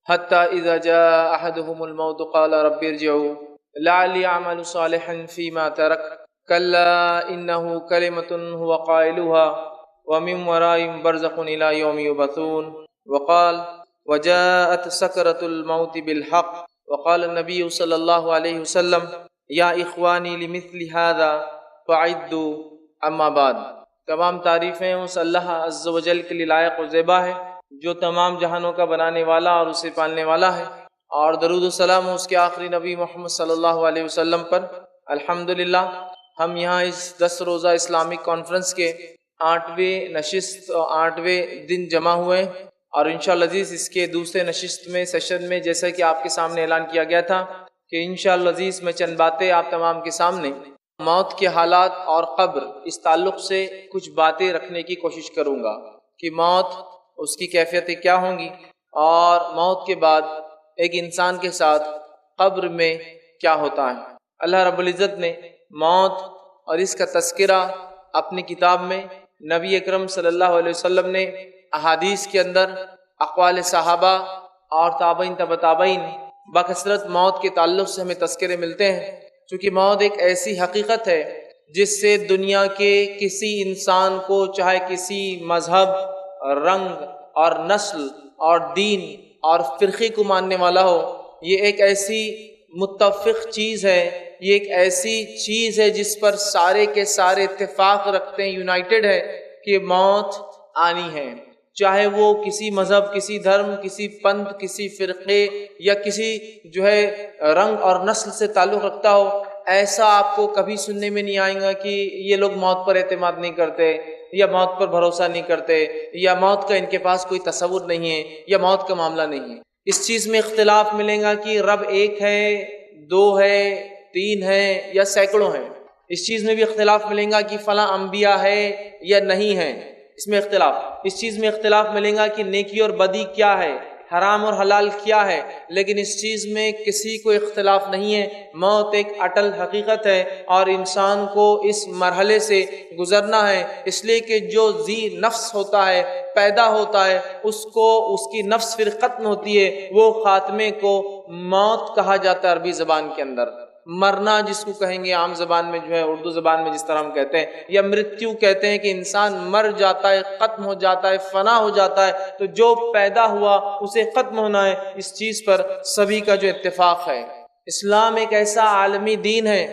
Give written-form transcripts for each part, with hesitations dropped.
حتى إذا جاء أحدهم الموت قال رب ارجعوا لعلي أعمل صالحا فيما ترك كلا إنه كلمة هو قائلها ومن ورائهم برزخ إلى يوم يبعثون وقال وجاءت سكرة الموت بالحق وقال النبي صلى الله عليه وسلم يا إخواني لمثل هذا فعدوا أما بعد. تمام تعریفیں اس اللہ عز و جل کے لیے لائق و زیبا ہے جو تمام جہانوں کا بنانے والا اور اسے پالنے والا ہے، اور درود و سلام اس کے آخری نبی محمد صلی اللہ علیہ وسلم پر۔ الحمدللہ ہم یہاں اس 10 روزہ اسلامک کانفرنس کے 8ویں نشست اور 8ویں دن جمع ہوئے، اور انشاءاللہ عزیز اس کے دوسرے نشست میں سیشن میں جیسا کہ آپ کے سامنے اعلان کیا گیا تھا کہ انشاءاللہ عزیز میں چند باتیں آپ تمام کے سامنے موت کے حالات اور قبر اس تعلق سے کچھ باتیں رکھنے کی کوشش کروں گا کہ موت اس کی کیفیتیں کیا ہوں گی، اور موت کے بعد ایک انسان کے ساتھ قبر میں کیا ہوتا ہے۔ اللہ رب العزت نے موت اور اس کا تذکرہ اپنی کتاب میں، نبی اکرم صلی اللہ علیہ وسلم نے احادیث کے اندر، اقوال صحابہ اور تابعین تبع تابعین بکثرت موت کے تعلق سے ہمیں تذکرے ملتے ہیں، چونکہ موت ایک ایسی حقیقت ہے جس سے دنیا کے کسی انسان کو، چاہے کسی مذہب، رنگ اور نسل اور دین اور فرقے کو ماننے والا ہو، یہ ایک ایسی متفق چیز ہے، یہ ایک ایسی چیز ہے جس پر سارے کے سارے اتفاق رکھتے ہیں، یونائٹڈ ہے کہ موت آنی ہے، چاہے وہ کسی مذہب، کسی دھرم، کسی پنتھ، کسی فرقے یا کسی جو ہے رنگ اور نسل سے تعلق رکھتا ہو۔ ایسا آپ کو کبھی سننے میں نہیں آئے گا کہ یہ لوگ موت پر اعتماد نہیں کرتے، یا موت پر بھروسہ نہیں کرتے، یا موت کا ان کے پاس کوئی تصور نہیں ہے، یا موت کا معاملہ نہیں ہے۔ اس چیز میں اختلاف ملے گا کہ رب ایک ہے، 2 ہے، 3 ہے یا سینکڑوں ہیں۔ اس چیز میں بھی اختلاف ملے گا کہ فلاں انبیاء ہے یا نہیں ہے، اس میں اختلاف۔ اس چیز میں اختلاف ملے گا کہ نیکی اور بدی کیا ہے، حرام اور حلال کیا ہے، لیکن اس چیز میں کسی کو اختلاف نہیں ہے، موت ایک اٹل حقیقت ہے اور انسان کو اس مرحلے سے گزرنا ہے، اس لیے کہ جو ذی نفس ہوتا ہے، پیدا ہوتا ہے، اس کو اس کی نفس پھر ختم ہوتی ہے، وہ خاتمے کو موت کہا جاتا ہے عربی زبان کے اندر۔ مرنا جس کو کہیں گے عام زبان میں جو ہے اردو زبان میں جس طرح ہم کہتے ہیں، یا مرتیو کہتے ہیں کہ انسان مر جاتا ہے، ختم ہو جاتا ہے، فنا ہو جاتا ہے، تو جو پیدا ہوا اسے ختم ہونا ہے، اس چیز پر سبھی کا جو اتفاق ہے۔ اسلام ایک ایسا عالمی دین ہے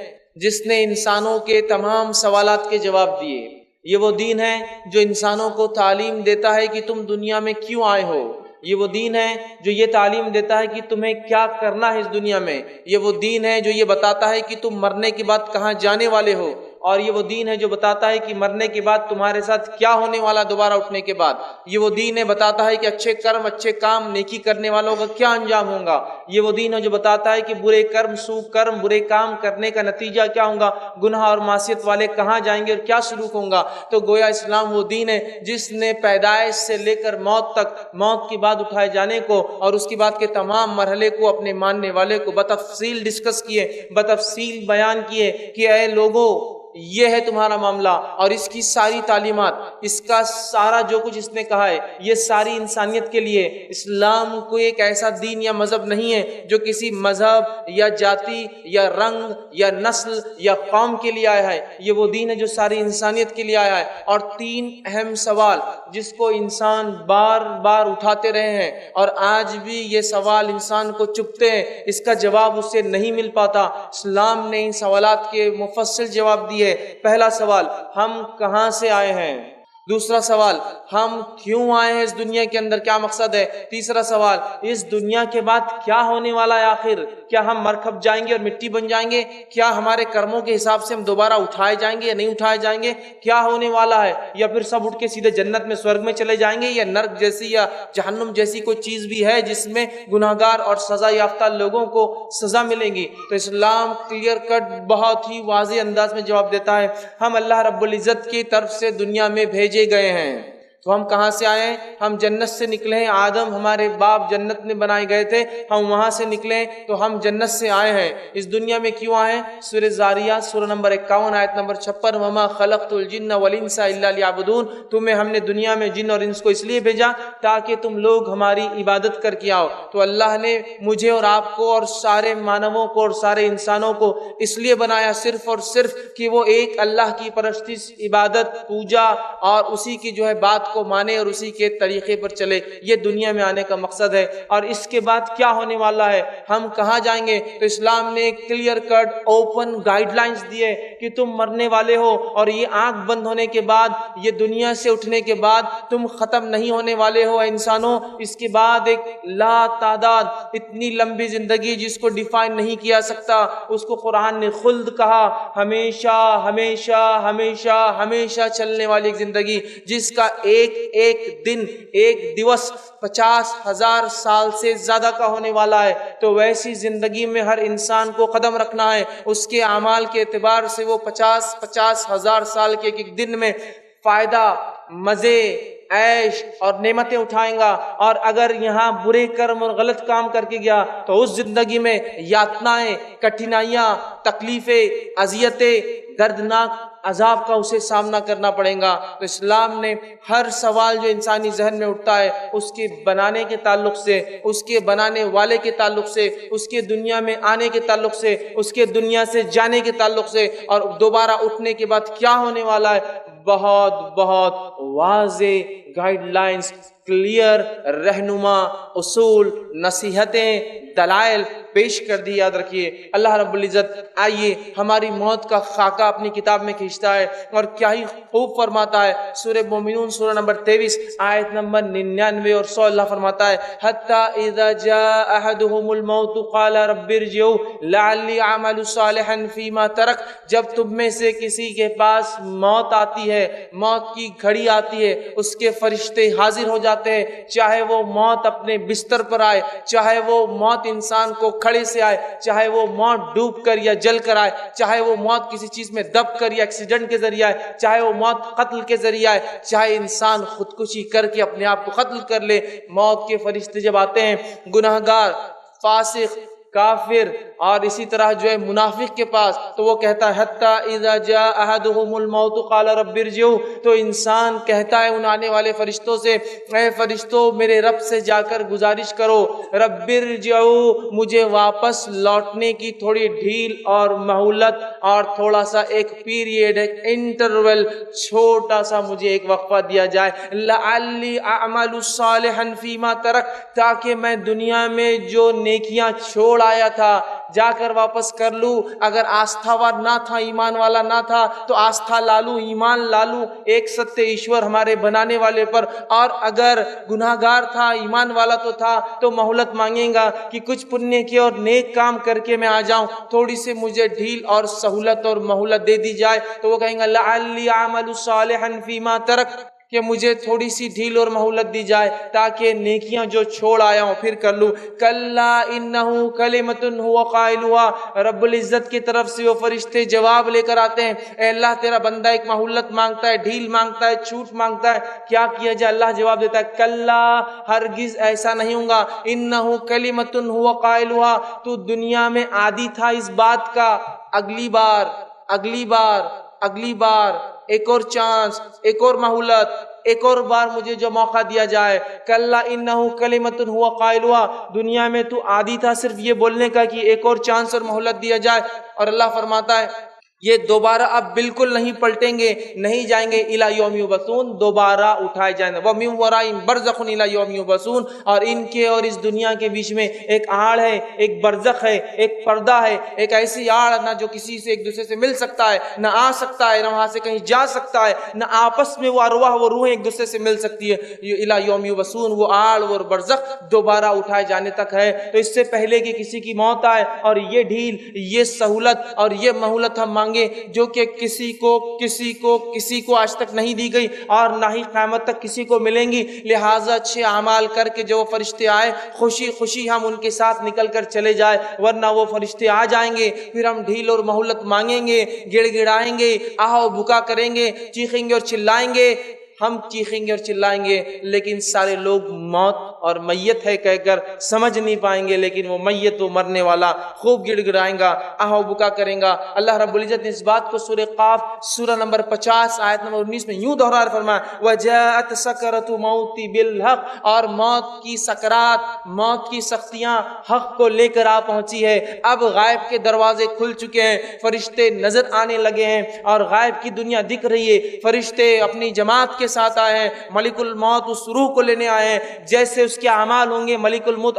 جس نے انسانوں کے تمام سوالات کے جواب دیے۔ یہ وہ دین ہے جو انسانوں کو تعلیم دیتا ہے کہ تم دنیا میں کیوں آئے ہو، یہ وہ دین ہے جو یہ تعلیم دیتا ہے کہ تمہیں کیا کرنا ہے اس دنیا میں، یہ وہ دین ہے جو یہ بتاتا ہے کہ تم مرنے کے بعد کہاں جانے والے ہو، اور یہ وہ دین ہے جو بتاتا ہے کہ مرنے کے بعد تمہارے ساتھ کیا ہونے والا دوبارہ اٹھنے کے بعد، یہ وہ دین ہے بتاتا ہے کہ اچھے کرم، اچھے کام، نیکی کرنے والوں کا کیا انجام ہوگا، یہ وہ دین ہے جو بتاتا ہے کہ برے کرم، سو کرم، برے کام کرنے کا نتیجہ کیا ہوگا، گناہ اور معصیت والے کہاں جائیں گے اور کیا سلوک ہوگا۔ تو گویا اسلام وہ دین ہے جس نے پیدائش سے لے کر موت تک، موت کے بعد اٹھائے جانے کو اور اس کے بعد کے تمام مرحلے کو اپنے ماننے والے کو بتفصیل ڈسکس کیے، بتفصیل بیان کیے کہ اے لوگوں یہ ہے تمہارا معاملہ، اور اس کی ساری تعلیمات، اس کا سارا جو کچھ اس نے کہا ہے یہ ساری انسانیت کے لیے۔ اسلام کوئی ایک ایسا دین یا مذہب نہیں ہے جو کسی مذہب یا جاتی یا رنگ یا نسل یا قوم کے لیے آیا ہے، یہ وہ دین ہے جو ساری انسانیت کے لیے آیا ہے۔ اور 3 اہم سوال جس کو انسان بار بار اٹھاتے رہے ہیں اور آج بھی یہ سوال انسان کو چبھتے ہیں، اس کا جواب اس سے نہیں مل پاتا، اسلام نے ان سوالات کے مفصل جواب دیے۔ پہلا سوال، ہم کہاں سے آئے ہیں؟ دوسرا سوال، ہم کیوں آئے ہیں اس دنیا کے اندر، کیا مقصد ہے؟ تیسرا سوال، اس دنیا کے بعد کیا ہونے والا ہے آخر؟ کیا ہم مر کھپ جائیں گے اور مٹی بن جائیں گے؟ کیا ہمارے کرموں کے حساب سے ہم دوبارہ اٹھائے جائیں گے یا نہیں اٹھائے جائیں گے؟ کیا ہونے والا ہے؟ یا پھر سب اٹھ کے سیدھے جنت میں، سورگ میں چلے جائیں گے، یا نرک جیسی یا جہنم جیسی کوئی چیز بھی ہے جس میں گناہگار اور سزا یافتہ لوگوں کو سزا ملے گی؟ تو اسلام کلیئر کٹ بہت ہی واضح انداز میں جواب دیتا ہے، ہم اللہ رب العزت کی طرف سے دنیا میں بھیجے گئے ہیں، تو ہم کہاں سے آئے ہیں؟ ہم جنت سے نکلے ہیں، آدم ہمارے باپ جنت میں بنائے گئے تھے، ہم وہاں سے نکلے تو ہم جنت سے آئے ہیں۔ اس دنیا میں کیوں آئے ہیں؟ سورہ زاریات سورہ نمبر 51 آیت نمبر 56، وما خلقت الجن والانس الا لیعبدون، تمہیں ہم نے دنیا میں جن اور انس کو اس لیے بھیجا تاکہ تم لوگ ہماری عبادت کر کے آؤ۔ تو اللہ نے مجھے اور آپ کو اور سارے مانووں کو اور سارے انسانوں کو اس لیے بنایا صرف اور صرف کہ وہ ایک اللہ کی پرستش، عبادت، پوجا اور اسی کی جو ہے بات کو مانے اور اسی کے طریقے پر چلے۔ یہ دنیا میں آنے کا مقصد ہے۔ اور اس کے بعد کیا ہونے والا ہے، ہم کہاں جائیں گے؟ تو اسلام نے ایک clear cut open guidelines دیے کہ تم مرنے والے ہو، اور یہ آنکھ بند ہونے کے بعد، یہ دنیا سے اٹھنے کے بعد تم ختم نہیں ہونے والے ہو انسانوں۔ اس کے بعد ایک لا تعداد اتنی لمبی زندگی جس کو ڈیفائن نہیں کیا سکتا، اس کو قرآن نے خلد کہا، ہمیشہ ہمیشہ ہمیشہ ہمیشہ چلنے والی ایک زندگی، جس کا ایک ایک دن، ایک دیوس 50,000 سال سے زیادہ کا ہونے والا ہے۔ تو ویسی زندگی میں ہر انسان کو قدم رکھنا ہے۔ اس کے اعمال کے اعتبار سے وہ 50,000 سال کے ایک دن میں فائدہ، مزے، عیش اور نعمتیں اٹھائیں گا، اور اگر یہاں برے کرم اور غلط کام کر کے گیا تو اس زندگی میں یاتنائیں، کٹھنائیاں، تکلیفیں، اذیتیں، دردناک عذاب کا اسے سامنا کرنا پڑے گا۔ تو اسلام نے ہر سوال جو انسانی ذہن میں اٹھتا ہے، اس کے بنانے کے تعلق سے، اس کے بنانے والے کے تعلق سے، اس کے دنیا میں آنے کے تعلق سے، اس کے دنیا سے جانے کے تعلق سے، اور دوبارہ اٹھنے کے بعد کیا ہونے والا ہے، بہت بہت واضح گائیڈ لائنز، کلیئر رہنما اصول، نصیحتیں، دلائل پیش کر دی۔ یاد رکھیے اللہ رب العزت آئیے ہماری موت کا خاکہ اپنی کتاب میں کھینچتا ہے، اور کیا ہی خوب فرماتا ہے۔ سورہ مومنون سورہ نمبر 23 آیت نمبر 99 اور 100 اللہ فرماتا ہے، حتی اذا جاء احدهم الموت قال رب ارجعوا لعلی اعمل صالحا فیما ترک، جب تم میں سے کسی کے پاس موت آتی ہے، موت کی گھڑی آتی ہے، اس کے فرشتے حاضر ہو جاتے ہیں، چاہے وہ موت اپنے بستر پر آئے، چاہے وہ موت انسان کو کھڑے سے آئے، چاہے وہ موت ڈوب کر یا جل کر آئے، چاہے وہ موت کسی چیز میں دب کر یا ایکسیڈنٹ کے ذریعے آئے، چاہے وہ موت قتل کے ذریعے آئے، چاہے انسان خودکشی کر کے اپنے آپ کو قتل کر لے، موت کے فرشتے جب آتے ہیں گناہگار، فاسق، کافر اور اسی طرح جو ہے منافق کے پاس، تو وہ کہتا ہے حتی اذا جاء احدهم الموت قال رب ارجعوا، تو انسان کہتا ہے ان آنے والے فرشتوں سے، اے فرشتوں میرے رب سے جا کر گزارش کرو، رب ارجعوا، مجھے واپس لوٹنے کی تھوڑی ڈھیل اور مہلت اور تھوڑا سا ایک پیریڈ، ایک انٹرول، چھوٹا سا مجھے ایک وقفہ دیا جائے، لعلی اعمل صالحا فیما ترک، تاکہ میں دنیا میں جو نیکیاں چھوڑ آیا تھا جا کر واپس کر لوں۔ اگر آستھاوار نہ تھا، ایمان والا نہ تھا، تو آستھا لالوں، ایمان لالوں ایک ستیہ ایشور ہمارے بنانے والے پر، اور اگر گناہگار تھا، ایمان والا تو تھا، تو مہلت مانگیں گا کہ کچھ پنیہ کی اور نیک کام کر کے میں آ جاؤں، تھوڑی سی مجھے ڈھیل اور سہولت اور مہلت دے دی جائے، تو وہ کہیں گا لعلی اعمل صالحا فیما ترک، کہ مجھے تھوڑی سی ڈھیل اور مہلت دی جائے تاکہ نیکیاں جو چھوڑ آیا ہوں پھر کر لوں۔ کلا انہ کلمۃ هو قائلها، رب العزت کی طرف سے وہ فرشتے جواب لے کر آتے ہیں، اے اللہ تیرا بندہ ایک مہلت مانگتا ہے، ڈھیل مانگتا ہے، چھوٹ مانگتا ہے، کیا کیا جائے؟ اللہ جواب دیتا ہے کلا، ہرگز ایسا نہیں ہوگا، انہ کلمۃ هو قائلها، تو دنیا میں عادی تھا اس بات کا، اگلی بار اگلی بار اگلی بار ایک اور چانس، ایک اور مہلت، ایک اور بار مجھے جو موقع دیا جائے، کلا انہ کلمۃ هو قائلها، دنیا میں تو عادی تھا صرف یہ بولنے کا کہ ایک اور چانس اور مہلت دیا جائے، اور اللہ فرماتا ہے یہ دوبارہ اب بالکل نہیں پلٹیں گے، نہیں جائیں گے الی یوم یبعثون، دوبارہ اٹھائے جائیں گے، وَمِن وَرَائِهِمْ بَرْزَخٌ الی یوم یبعثون، اور ان کے اور اس دنیا کے بیچ میں ایک آڑ ہے، ایک برزخ ہے، ایک پردہ ہے، ایک ایسی آڑ نہ جو کسی سے ایک دوسرے سے مل سکتا ہے، نہ آ سکتا ہے، نہ وہاں سے کہیں جا سکتا ہے، نہ آپس میں وہ ارواح و روحیں ایک دوسرے سے مل سکتی ہے، الی یوم یبعثون، وہ آڑ وہ برزخ دوبارہ اٹھائے جانے تک ہے۔ تو اس سے پہلے کہ کسی کی موت آئے اور یہ ڈھیل، یہ سہولت اور یہ مہلت ہم مانگے جو کہ کسی کو آج تک نہیں دی گئی اور نہ ہی قیامت تک کسی کو ملیں گی، لہٰذا اچھے اعمال کر کے جو فرشتے آئے خوشی خوشی ہم ان کے ساتھ نکل کر چلے جائے، ورنہ وہ فرشتے آ جائیں گے، پھر ہم ڈھیل اور مہلت مانگیں گے، گڑ گڑائیں گے، آہ و بکا کریں گے، چیخیں گے اور چلائیں گے، ہم چیخیں گے اور چلائیں گے، لیکن سارے لوگ موت اور میت ہے کہہ کر سمجھ نہیں پائیں گے، لیکن وہ میت، وہ مرنے والا خوب گڑ گڑائیں گا، آہو بکا کریں گا۔ اللہ رب العزت نے اس بات کو سورہ قاف سورہ نمبر 50 آیت نمبر 19 میں یوں دوہرا فرمایا، وَجَاءَتْ سَكْرَةُ الْمَوْتِ بِالْحَقِّ، اور موت کی سکرات، موت کی سختیاں حق کو لے کر آ پہنچی ہے۔ اب غائب کے دروازے کھل چکے ہیں، فرشتے نظر آنے لگے ہیں اور غائب کی دنیا دکھ رہی ہے۔ فرشتے اپنی جماعت کے ساتھ آئے ہیں، ملک الموت اس روح کو لینے آئے ہیں، جیسے اس کے اعمال ہوں گے ملک الموت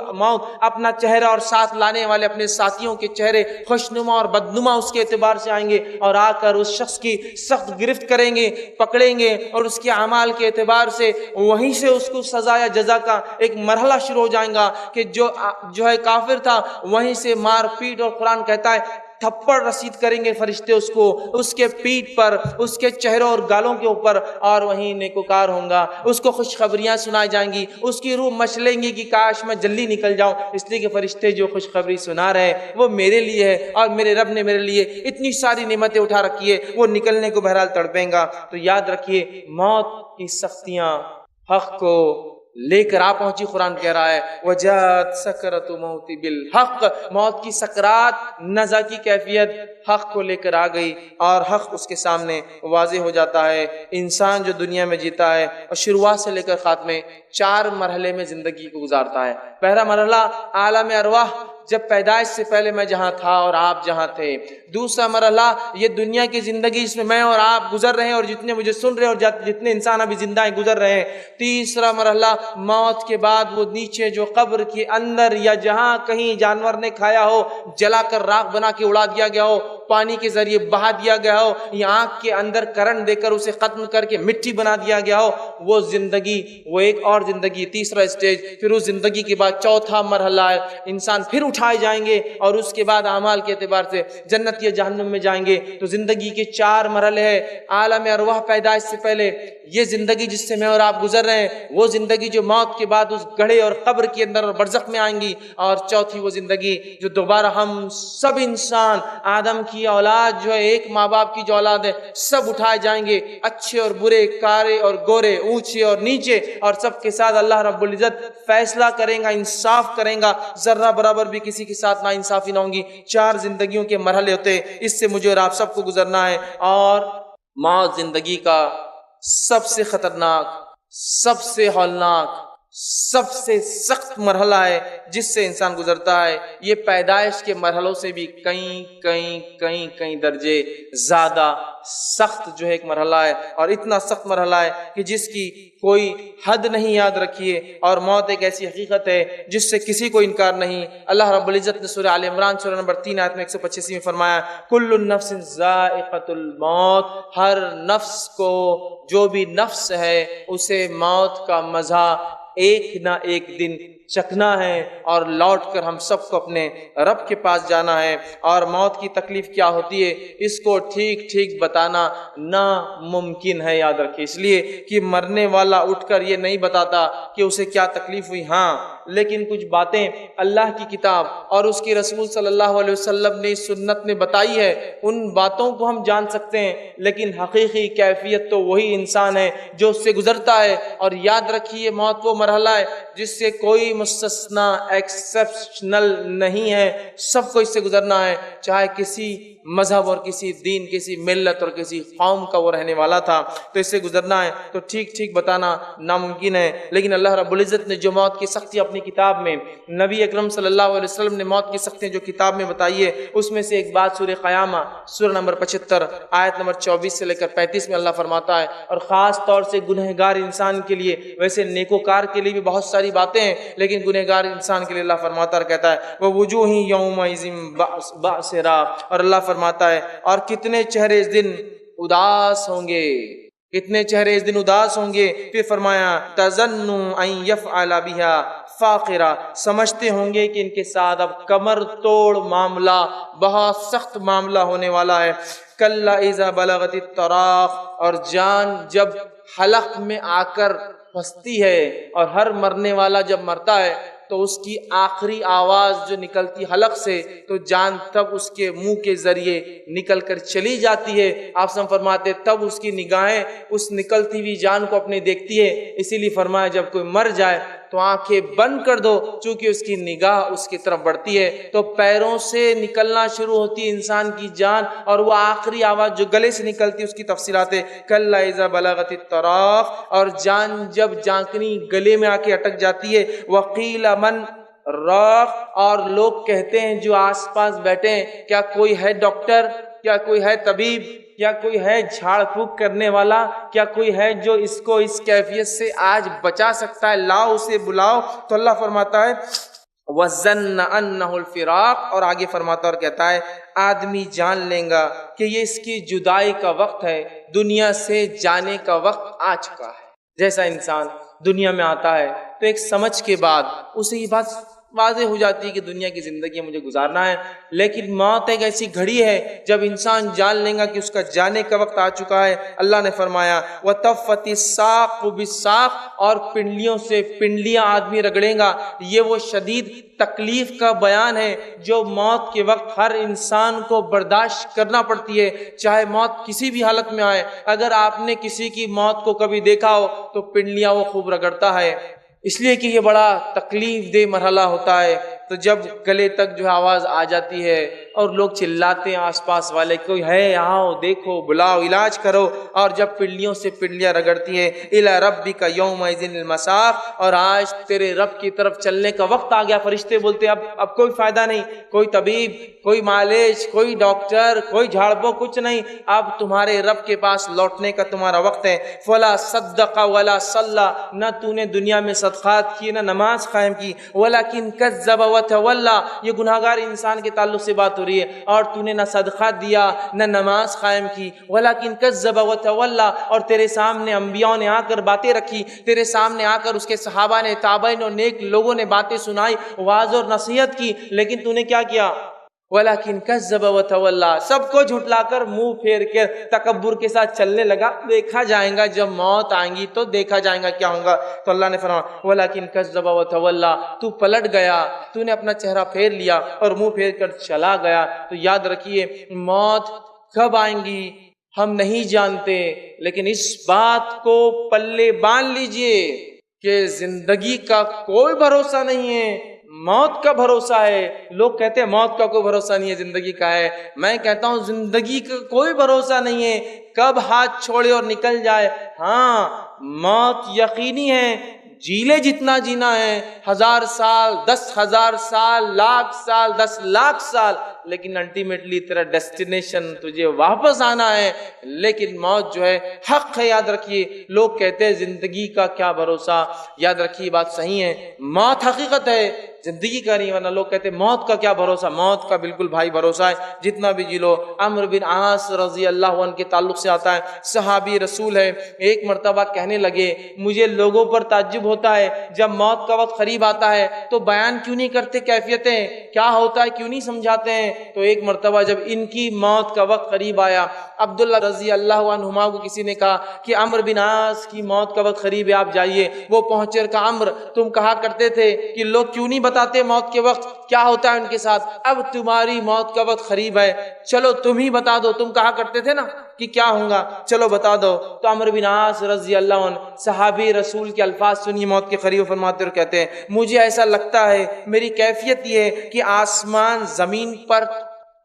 اپنا چہرہ اور ساتھ لانے والے اپنے ساتھیوں کے چہرے خوشنما اور بدنما اس کے اعتبار سے آئیں گے اور آ کر اس شخص کی سخت گرفت کریں گے، پکڑیں گے، اور اس کے اعمال کے اعتبار سے وہیں سے اس کو سزا یا جزا کا ایک مرحلہ شروع ہو جائے گا کہ جو ہے کافر تھا وہیں سے مار پیٹ، اور قرآن کہتا ہے تھپڑ رسید کریں گے فرشتے اس کو، اس کے پیٹ پر، اس کے چہروں اور گالوں کے اوپر، اور وہیں نیکوکار ہوں گا، اس کو خوشخبریاں سنائی جائیں گی، اس کی روح مچلیں گی کہ کاش میں جلدی نکل جاؤں، اس لیے کہ فرشتے جو خوشخبری سنا رہے ہیں وہ میرے لیے ہے، اور میرے رب نے میرے لیے اتنی ساری نعمتیں اٹھا رکھی ہے، وہ نکلنے کو بہرحال تڑپیں گا۔ تو یاد رکھیے موت کی سختیاں حق کو لے کر آ پہنچی۔ قرآن کہہ رہا ہے وجاءت سکرۃ الموت بالحق، موت کی سکرات، نزع کی کیفیت حق کو لے کر آ گئی، اور حق اس کے سامنے واضح ہو جاتا ہے۔ انسان جو دنیا میں جیتا ہے اور شروعات سے لے کر خاتمے 4 مرحلے میں زندگی کو گزارتا ہے۔ پہلا مرحلہ عالم ارواح، جب پیدائش سے پہلے میں جہاں تھا اور آپ جہاں تھے۔ دوسرا مرحلہ یہ دنیا کی زندگی جس میں میں اور آپ گزر رہے ہیں، اور جتنے مجھے سن رہے ہیں اور جتنے انسان ابھی زندہ ہیں گزر رہے ہیں۔ تیسرا مرحلہ موت کے بعد وہ نیچے جو قبر کے اندر یا جہاں کہیں جانور نے کھایا ہو، جلا کر راکھ بنا کے اڑا دیا گیا ہو، پانی کے ذریعے بہا دیا گیا ہو، یا آنکھ کے اندر کرنٹ دے کر اسے ختم کر کے مٹی بنا دیا گیا ہو، وہ زندگی، وہ ایک اور زندگی، تیسرا سٹیج۔ پھر اس زندگی کے بعد چوتھا مرحلہ ہے، انسان پھر اٹھائے جائیں گے اور اس کے بعد اعمال کے اعتبار سے جنت یا جہنم میں جائیں گے۔ تو زندگی کے 4 مرحلے ہیں۔ عالم ارواح پیدائش سے پہلے یہ زندگی جس سے میں اور آپ گزر رہے ہیں، وہ زندگی جو موت کے بعد اس گڑھے اور قبر کے اندر اور برزخ میں آئیں گی، اور چوتھی وہ زندگی جو دوبارہ ہم سب انسان آدم کی اولاد جو ہے، ایک ماں باپ کی جو اولاد ہے، سب اٹھائے جائیں گے، اچھے اور برے، کارے اور گورے، اونچے اور نیچے، اور سب کے ساتھ اللہ رب العزت فیصلہ کریں گا، انصاف کریں گا، ذرہ برابر بھی کسی کے ساتھ نا انصافی نہ ہوں گی۔ 4 زندگیوں کے مرحلے ہوتے ہیں، اس سے مجھے اور آپ سب کو گزرنا ہے۔ اور موت زندگی کا سب سے خطرناک، سب سے ہولناک، سب سے سخت مرحلہ ہے جس سے انسان گزرتا ہے۔ یہ پیدائش کے مرحلوں سے بھی کئی درجے زیادہ سخت جو ہے ایک مرحلہ ہے، اور اتنا سخت مرحلہ ہے کہ جس کی کوئی حد نہیں، یاد رکھیے۔ اور موت ایک ایسی حقیقت ہے جس سے کسی کو انکار نہیں۔ اللہ رب العزت نے سورہ آل عمران سورہ نمبر 3 آیت میں 185 میں فرمایا کل نفس ذائقۃ الموت، ہر نفس کو، جو بھی نفس ہے اسے موت کا مزہ ایک نہ ایک دن چکنا ہے، اور لوٹ کر ہم سب کو اپنے رب کے پاس جانا ہے۔ اور موت کی تکلیف کیا ہوتی ہے اس کو ٹھیک بتانا ناممکن ہے، یاد رکھیں، اس لیے کہ مرنے والا اٹھ کر یہ نہیں بتاتا کہ اسے کیا تکلیف ہوئی، ہاں لیکن کچھ باتیں اللہ کی کتاب اور اس کی رسول صلی اللہ علیہ وسلم نے سنت میں بتائی ہے، ان باتوں کو ہم جان سکتے ہیں، لیکن حقیقی کیفیت تو وہی انسان ہے جو اس سے گزرتا ہے۔ اور یاد رکھیے موت وہ مرحلہ ہے جس سے کوئی مستثنا ایکسپشنل نہیں ہے، سب کو اس سے گزرنا ہے، چاہے کسی مذہب اور کسی دین، کسی ملت اور کسی قوم کا وہ رہنے والا تھا، تو اس سے گزرنا ہے۔ تو ٹھیک بتانا ناممکن ہے، لیکن اللہ رب العزت نے جو موت کی سختی اپنی کتاب میں، نبی اکرم صلی اللہ علیہ وسلم نے موت کی سختی جو کتاب میں بتائی ہے، اس میں سے ایک بات سورہ قیامہ سورہ نمبر 75 آیت نمبر 24 سے لے کر 35 میں اللہ فرماتا ہے، اور خاص طور سے گنہگار انسان کے لیے، ویسے نیکوکار کے لیے بھی بہت ساری باتیں ہیں، لیکن گنہگار انسان کے لیے اللہ فرماتا ہے، کہتا ہے وَوُجُوهٍ يَوْمَئِذٍ بَاسِرَةٌ، اور اللہ فرماتا ہے اور کتنے چہرے اس دن اداس ہوں گے، کتنے چہرے اس دن اداس ہوں گے۔ پھر فرمایا تَظَنُّ أَن يَفْعَلَ بِهَا فَاقِرَةٌ، سمجھتے ہوں گے کہ ان کے ساتھ اب کمر توڑ معاملہ، بہت سخت معاملہ ہونے والا ہے۔ كَلَّا إِذَا بَلَغَتِ التَّرَاقِ، اور جان جب حلق میں آ کر پھنستی ہے، اور ہر مرنے والا جب مرتا ہے تو اس کی آخری آواز جو نکلتی حلق سے تو جان تب اس کے منہ کے ذریعے نکل کر چلی جاتی ہے۔ آپ سب فرماتے تب اس کی نگاہیں اس نکلتی ہوئی جان کو اپنے دیکھتی ہے، اسی لیے فرمایا جب کوئی مر جائے تو آنکھیں بند کر دو، چونکہ اس کی نگاہ اس کی طرف بڑھتی ہے۔ تو پیروں سے نکلنا شروع ہوتی ہے انسان کی جان، اور وہ آخری آواز جو گلے سے نکلتی ہے اس کی تفصیلات ہے کلا اذا بلغت التراق، اور جان جب جانکنی گلے میں آ کے اٹک جاتی ہے۔ وقیل من راق، اور لوگ کہتے ہیں جو آس پاس بیٹھے ہیں کیا کوئی ہے ڈاکٹر، کیا کوئی ہے طبیب، کیا کوئی ہے جھاڑ پھونک کرنے والا، کیا کوئی ہے جو اس کو اس کیفیت سے آج بچا سکتا ہے، لاؤ اسے بلاؤ۔ تو اللہ فرماتا ہے وَظَنَّ أَنَّهُ الْفِرَاقُ، اور آگے فرماتا اور کہتا ہے آدمی جان لیں گا کہ یہ اس کی جدائی کا وقت ہے، دنیا سے جانے کا وقت آ چکا ہے۔ جیسا انسان دنیا میں آتا ہے تو ایک سمجھ کے بعد اسے یہ بات واضح ہو جاتی ہے کہ دنیا کی زندگی مجھے گزارنا ہے، لیکن موت ایک ایسی گھڑی ہے جب انسان جان لے گا کہ اس کا جانے کا وقت آ چکا ہے۔ اللہ نے فرمایا وَتَفَّتِ السَّاقُ بِالسَّاقِ، اور پنڈلیوں سے پنڈلیاں آدمی رگڑے گا۔ یہ وہ شدید تکلیف کا بیان ہے جو موت کے وقت ہر انسان کو برداشت کرنا پڑتی ہے، چاہے موت کسی بھی حالت میں آئے۔ اگر آپ نے کسی کی موت کو کبھی دیکھا ہو تو پنڈلیاں وہ خوب رگڑتا ہے، اس لیے کہ یہ بڑا تکلیف دہ مرحلہ ہوتا ہے۔ تو جب گلے تک جو آواز آ جاتی ہے اور لوگ چلاتے ہیں آس پاس والے کوئی ہے آؤ دیکھو بلاؤ علاج کرو، اور جب پنڈلیوں سے پنڈلیاں رگڑتی ہے الی ربک یومئذ المساق، اور آج تیرے رب کی طرف چلنے کا وقت آ گیا۔ فرشتے بولتے اب کوئی فائدہ نہیں، کوئی طبیب، کوئی معالج، کوئی ڈاکٹر، کوئی جھاڑبو، کچھ نہیں، اب تمہارے رب کے پاس لوٹنے کا تمہارا وقت ہے۔ فلا صدق ولا صلی، نہ تو نے دنیا میں صدقات کی نہ نماز قائم کی، ولکن کذب وتولی، یہ گناہگار انسان کے تعلق سے بات ہو رہی ہے، اور تو نے نہ صدقات دیا نہ نماز قائم کی، ولکن کذب وتولی، اور تیرے سامنے انبیاء نے آ کر باتیں رکھی، تیرے سامنے آ کر اس کے صحابہ نے، تابعین اور نیک لوگوں نے باتیں سنائی، واعظ اور نصیحت کی، لیکن تو نے کیا کیا؟ وَلَكِنْ كَذَّبَ وَتَوَلَّى، سب کو جھٹلا کر منہ پھیر کے تکبر کے ساتھ چلنے لگا۔ دیکھا جائے گا جب موت آئیں گی تو دیکھا جائے گا کیا ہوگا۔ تو اللہ نے فرمایا وَلَكِنْ كَذَّبَ وَتَوَلَّى، تو پلٹ گیا، تو نے اپنا چہرہ پھیر لیا اور منہ پھیر کر چلا گیا۔ تو یاد رکھیے موت کب آئیں گی ہم نہیں جانتے، لیکن اس بات کو پلے باندھ لیجئے کہ زندگی کا کوئی بھروسہ نہیں ہے، موت کا بھروسہ ہے۔ لوگ کہتے ہیں موت کا کوئی بھروسہ نہیں ہے، زندگی کا ہے۔ میں کہتا ہوں زندگی کا کوئی بھروسہ نہیں ہے، کب ہاتھ چھوڑے اور نکل جائے۔ ہاں موت یقینی ہے، جی لے جتنا جینا ہے، 1000 سال، 10,000 سال، لاکھ سال، 10 لاکھ سال، لیکن الٹیمیٹلی تیرا ڈیسٹینیشن تجھے واپس آنا ہے۔ لیکن موت جو ہے حق ہے، یاد رکھیے۔ لوگ کہتے ہیں زندگی کا کیا بھروسہ، یاد رکھیے بات صحیح ہے، موت حقیقت ہے، زندگی کا نہیں، ورنہ لوگ کہتے ہیں موت کا کیا بھروسہ۔ موت کا بالکل بھائی بھروسہ ہے، جتنا بھی جی لو۔ عمرو بن عاص رضی اللہ عنہ کے تعلق سے آتا ہے، صحابی رسول ہے، ایک مرتبہ کہنے لگے مجھے لوگوں پر تعجب ہوتا ہے جب موت کا وقت قریب آتا ہے تو بیان کیوں نہیں کرتے کیفیتیں، کیا ہوتا ہے کیوں نہیں سمجھاتے ہیں۔ تو ایک مرتبہ جب ان کی موت کا وقت قریب آیا، عبداللہ رضی اللہ عنہما کو کسی نے کہا کہ عمرو بن عاص کی موت کا وقت قریب ہے، آپ جائیے۔ وہ پہنچے اور کہا عمرو تم کہا کرتے تھے کہ لوگ کیوں نہیں بتاتے موت کے وقت کیا ہوتا ہے ان کے ساتھ، اب تمہاری موت کا وقت قریب ہے، چلو تم ہی بتا دو، تم کہا کرتے تھے نا کہ کیا ہوگا، چلو بتا دو۔ تو عمرو بن عاص رضی اللہ عنہ صحابی رسول کے الفاظ سنی موت کے قریب، فرماتے اور کہتے ہیں مجھے ایسا لگتا ہے، میری کیفیت یہ ہے کہ آسمان زمین پر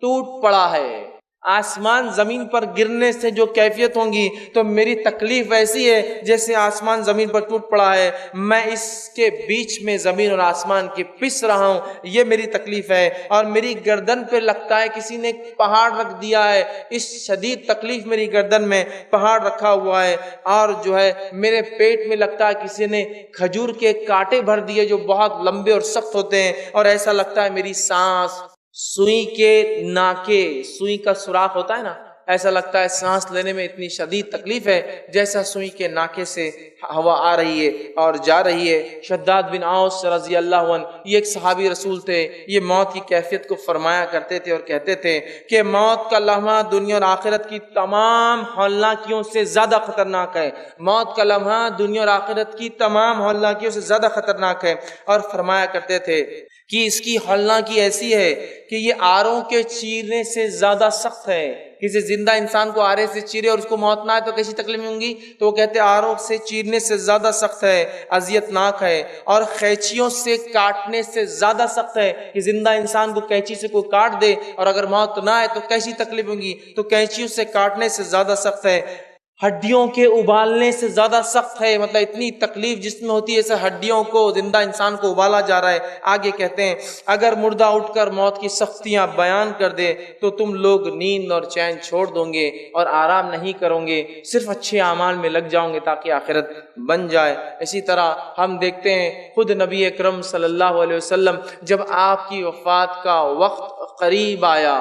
ٹوٹ پڑا ہے، آسمان زمین پر گرنے سے جو کیفیت ہوں گی تو میری تکلیف ایسی ہے جیسے آسمان زمین پر ٹوٹ پڑا ہے، میں اس کے بیچ میں زمین اور آسمان کے پس رہا ہوں، یہ میری تکلیف ہے۔ اور میری گردن پہ لگتا ہے کسی نے پہاڑ رکھ دیا ہے، اس شدید تکلیف میری گردن میں پہاڑ رکھا ہوا ہے، اور جو ہے میرے پیٹ میں لگتا ہے کسی نے کھجور کے کانٹے بھر دیے جو بہت لمبے اور سخت ہوتے ہیں، اور ایسا لگتا ہے میری سانس سوئی کے ناکے، سوئی کا سوراخ ہوتا ہے نا، ایسا لگتا ہے سانس لینے میں اتنی شدید تکلیف ہے جیسا سوئی کے ناکے سے ہوا آ رہی ہے اور جا رہی ہے۔ شداد بن اوس رضی اللہ عنہ یہ ایک صحابی رسول تھے، یہ موت کی کیفیت کو فرمایا کرتے تھے اور کہتے تھے کہ موت کا لمحہ دنیا اور آخرت کی تمام ہولناکیوں سے زیادہ خطرناک ہے، موت کا لمحہ دنیا اور آخرت کی تمام ہولناکیوں سے زیادہ خطرناک ہے، اور فرمایا کرتے تھے کہ اس کی ہولناکی ایسی ہے کہ یہ آروں کے چیرنے سے زیادہ سخت ہے۔ کسی زندہ انسان کو آرے سے چیرے اور اس کو موت نہ آئے تو کیسی تکلیف ہوں گی؟ تو وہ کہتے ہیں آروں سے چیرنے سے زیادہ سخت ہے، اذیت ناک ہے، اور قینچیوں سے کاٹنے سے زیادہ سخت ہے کہ زندہ انسان کو قینچی سے کوئی کاٹ دے اور اگر موت نہ آئے تو کیسی تکلیف ہوں گی؟ تو قینچیوں سے کاٹنے سے زیادہ سخت ہے، ہڈیوں کے ابالنے سے زیادہ سخت ہے۔ مطلب اتنی تکلیف جس میں ہوتی ہے ایسے ہڈیوں کو، زندہ انسان کو ابالا جا رہا ہے۔ آگے کہتے ہیں اگر مردہ اٹھ کر موت کی سختیاں بیان کر دے تو تم لوگ نیند اور چین چھوڑ دو گے اور آرام نہیں کرو گے، صرف اچھے اعمال میں لگ جاؤ گے تاکہ آخرت بن جائے۔ اسی طرح ہم دیکھتے ہیں خود نبی اکرم صلی اللہ علیہ وسلم جب آپ کی وفات کا وقت قریب آیا،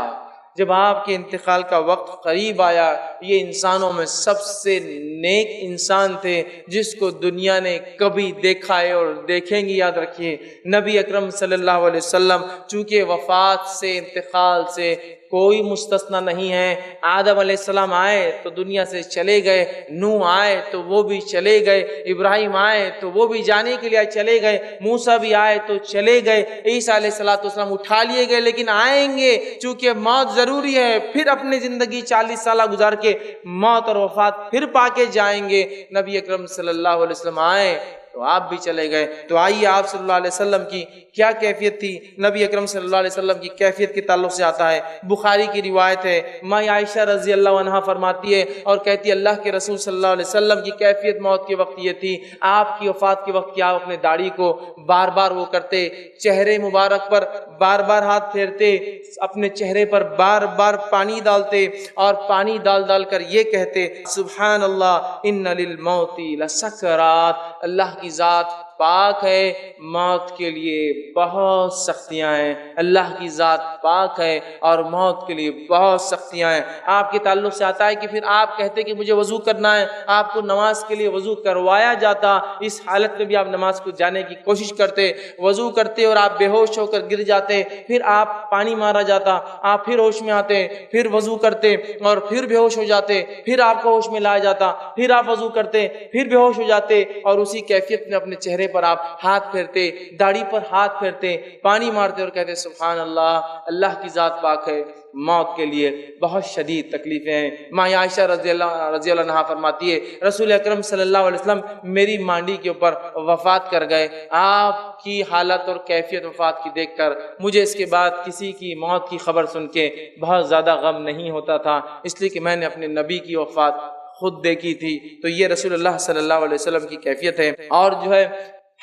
جب آپ کے انتقال کا وقت قریب آیا، یہ انسانوں میں سب سے نیک انسان تھے جس کو دنیا نے کبھی دیکھا ہے اور دیکھیں گی۔ یاد رکھیے نبی اکرم صلی اللہ علیہ وسلم چونکہ وفات سے، انتقال سے کوئی مستثنا نہیں ہے۔ آدم علیہ السلام آئے تو دنیا سے چلے گئے، نوح آئے تو وہ بھی چلے گئے، ابراہیم آئے تو وہ بھی جانے کے لیے چلے گئے، موسیٰ بھی آئے تو چلے گئے، عیسیٰ علیہ السلام اٹھا لیے گئے، لیکن آئیں گے چونکہ موت ضروری ہے۔ پھر اپنی زندگی 40 سالہ گزار کے موت اور وفات پھر پا کے جائیں گے۔ نبی اکرم صلی اللہ علیہ وسلم آئے تو آپ بھی چلے گئے۔ تو آئیے آپ صلی اللہ علیہ وسلم کی کیا کیفیت تھی، نبی اکرم صلی اللہ علیہ وسلم کی کیفیت کے تعلق سے آتا ہے۔ بخاری کی روایت ہے، ماں عائشہ رضی اللہ عنہا فرماتی ہے اور کہتی ہے اللہ کے رسول صلی اللہ علیہ وسلم کی کیفیت موت کے وقت یہ تھی، آپ کی وفات کے وقت کیا آپ اپنے داڑھی کو بار بار وہ کرتے، چہرے مبارک پر بار بار ہاتھ پھیرتے، اپنے چہرے پر بار بار پانی ڈالتے اور پانی ڈال ڈال کر یہ کہتے سبحان اللہ ان للموت لسکرات، اللہ کی ذات پاک ہے، موت کے لیے بہت سختیاں ہیں، اللہ کی ذات پاک ہے اور موت کے لیے بہت سختیاں ہیں۔ آپ کے تعلق سے آتا ہے کہ پھر آپ کہتے کہ مجھے وضو کرنا ہے، آپ کو نماز کے لیے وضو کروایا جاتا، اس حالت میں بھی آپ نماز کو جانے کی کوشش کرتے، وضو کرتے اور آپ بے ہوش ہو کر گر جاتے، پھر آپ پانی مارا جاتا، آپ پھر ہوش میں آتے، پھر وضو کرتے اور پھر بے ہوش ہو جاتے، پھر آپ کو ہوش میں لایا جاتا، پھر آپ وضو کرتے، پھر بے ہوش ہو جاتے، اور اسی کیفیت میں اپنے چہرے پر آپ ہاتھ پھیرتے، داڑھی پر ہاتھ پھیرتے، پانی مارتے اور کہتے سبحان اللہ، اللہ کی ذات پاک ہے، موت کے لیے بہت شدید تکلیفیں ہیں۔ ماں عائشہ رضی اللہ عنہا فرماتی ہے رسول اکرم صلی اللہ علیہ وسلم میری مانڈی کے اوپر وفات کر گئے، آپ کی حالت اور کیفیت وفات کی دیکھ کر مجھے اس کے بعد کسی کی موت کی خبر سن کے بہت زیادہ غم نہیں ہوتا تھا، اس لیے کہ میں نے اپنے نبی کی وفات خود دیکھی تھی۔ تو یہ رسول اللہ صلی اللہ علیہ وسلم کی کیفیت ہے، اور جو ہے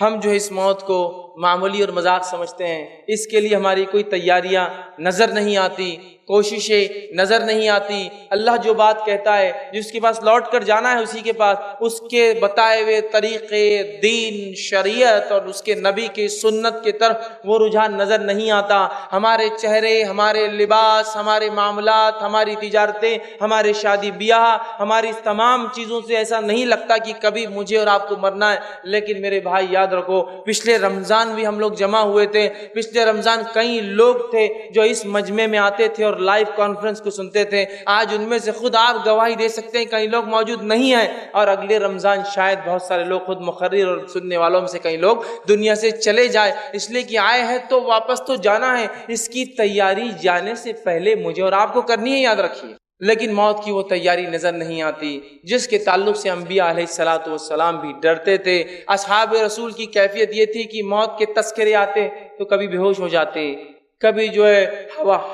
ہم جو اس موت کو معمولی اور مذاق سمجھتے ہیں، اس کے لیے ہماری کوئی تیاریاں نظر نہیں آتی، کوششیں نظر نہیں آتی۔ اللہ جو بات کہتا ہے جس کے پاس لوٹ کر جانا ہے اسی کے پاس، اس کے بتائے ہوئے طریقے، دین، شریعت اور اس کے نبی کی سنت کی طرف وہ رجحان نظر نہیں آتا۔ ہمارے چہرے، ہمارے لباس، ہمارے معاملات، ہماری تجارتیں، ہمارے شادی بیاہ، ہماری تمام چیزوں سے ایسا نہیں لگتا کہ کبھی مجھے اور آپ کو مرنا ہے۔ لیکن میرے بھائی یاد رکھو، پچھلے رمضان بھی ہم لوگ جمع ہوئے تھے، پچھلے رمضان کئی لوگ تھے جو اس مجمع میں آتے تھے اور لائیو کانفرنس کو سنتے تھے۔ آج ان میں سے خود آپ گواہی دے سکتے ہیں کئی لوگ موجود نہیں ہیں، اور اگلے رمضان شاید بہت سارے لوگ خود مقرر اور سننے والوں میں سے کئی لوگ دنیا سے چلے جائے، اس لیے کہ آئے ہیں تو واپس تو جانا ہے۔ اس کی تیاری جانے سے پہلے مجھے اور آپ کو کرنی ہے، یاد رکھیے۔ لیکن موت کی وہ تیاری نظر نہیں آتی جس کے تعلق سے انبیاء علیہ الصلوۃ والسلام بھی ڈرتے تھے۔ اصحاب رسول کی کیفیت یہ تھی کہ موت کے تذکرے آتے تو کبھی بے ہوش ہو جاتے، کبھی جو ہے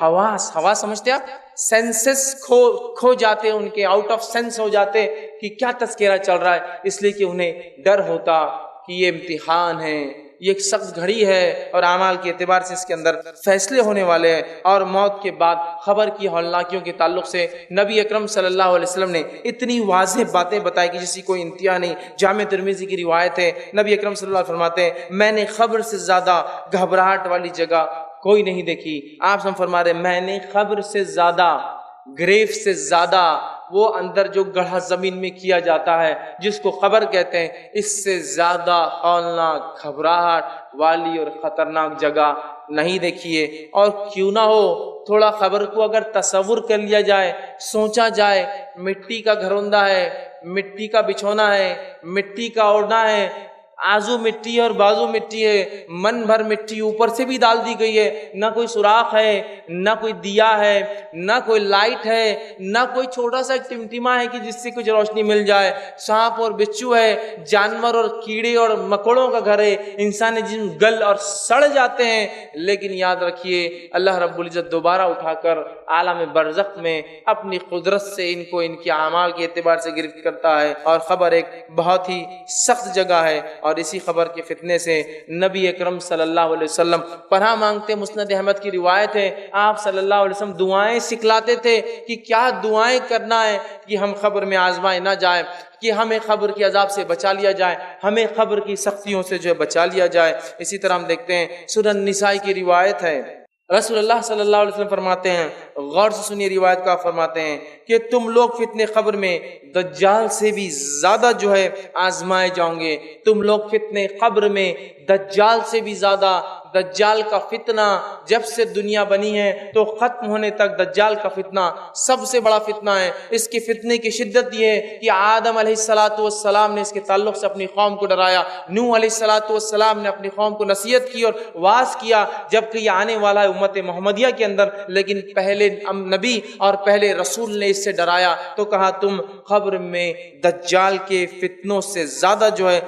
حواس سمجھتے آپ، سینسز کھو جاتے، ان کے آؤٹ آف سینس ہو جاتے کہ کیا تذکرہ چل رہا ہے، اس لیے کہ انہیں ڈر ہوتا کہ یہ امتحان ہے، یہ ایک سخت گھڑی ہے اور اعمال کے اعتبار سے اس کے اندر فیصلے ہونے والے ہیں۔ اور موت کے بعد خبر کی ہولناکیوں کے تعلق سے نبی اکرم صلی اللہ علیہ وسلم نے اتنی واضح باتیں بتائی کہ جس کی کوئی انتہا نہیں۔ جامع ترمذی کی روایت ہے، نبی اکرم صلی اللہ علیہ وسلم فرماتے ہیں میں نے خبر سے زیادہ گھبراہٹ والی جگہ کوئی نہیں دیکھی۔ آپ فرما رہے میں نے خبر سے زیادہ گریو سے زیادہ وہ اندر جو گڑھا زمین میں کیا جاتا ہے جس کو قبر کہتے ہیں، اس سے زیادہ ہولناک، گھبراہٹ والی اور خطرناک جگہ نہیں دیکھیے۔ اور کیوں نہ ہو تھوڑا قبر کو اگر تصور کر لیا جائے، سوچا جائے، مٹی کا گھروندہ ہے، مٹی کا بچھونا ہے، مٹی کا اوڑھنا ہے، آزو مٹی اور بازو مٹی ہے، من بھر مٹی اوپر سے بھی ڈال دی گئی ہے، نہ کوئی سوراخ ہے، نہ کوئی دیا ہے، نہ کوئی لائٹ ہے، نہ کوئی چھوٹا سا ٹمٹما ہے کہ جس سے کچھ روشنی مل جائے، سانپ اور بچھو ہے، جانور اور کیڑے اور مکوڑوں کا گھر ہے، انسانی جسم گل اور سڑ جاتے ہیں، لیکن یاد رکھیے اللہ رب العزت دوبارہ اٹھا کر عالم برزخ میں اپنی قدرت سے ان کو ان کے اعمال کے اعتبار سے گرفت کرتا ہے۔ اور خبر ایک بہت ہی سخت جگہ ہے، اور اسی خبر کے فتنے سے نبی اکرم صلی اللہ علیہ وسلم پناہ مانگتے۔ مسند احمد کی روایت ہے، آپ صلی اللہ علیہ وسلم دعائیں سکھلاتے تھے کہ کیا دعائیں کرنا ہے کہ ہم قبر میں آزمائے نہ جائیں، کہ ہمیں قبر کی عذاب سے بچا لیا جائے، ہمیں قبر کی سختیوں سے جو ہے بچا لیا جائے۔ اسی طرح ہم دیکھتے ہیں سنن نسائی کی روایت ہے، رسول اللہ صلی اللہ علیہ وسلم فرماتے ہیں، غور سے سنیے روایت کا، فرماتے ہیں کہ تم لوگ فتنے قبر میں دجال سے بھی زیادہ جو ہے آزمائے جاؤ گے، تم لوگ فتنے قبر میں دجال سے بھی زیادہ۔ دجال کا فتنہ جب سے دنیا بنی ہے تو ختم ہونے تک دجال کا فتنہ سب سے بڑا فتنہ ہے۔ اس کے فتنے کی شدت یہ ہے کہ آدم علیہ السلام نے اس کے تعلق سے اپنی قوم کو ڈرایا، نوح علیہ السلام نے اپنی قوم کو نصیحت کی اور واعظ کیا، جبکہ یہ آنے والا ہے امت محمدیہ کے اندر، لیکن پہلے نبی اور پہلے رسول نے اس سے ڈرایا تو کہا تم قبر میں دجال کے فتنوں سے زیادہ جو ہے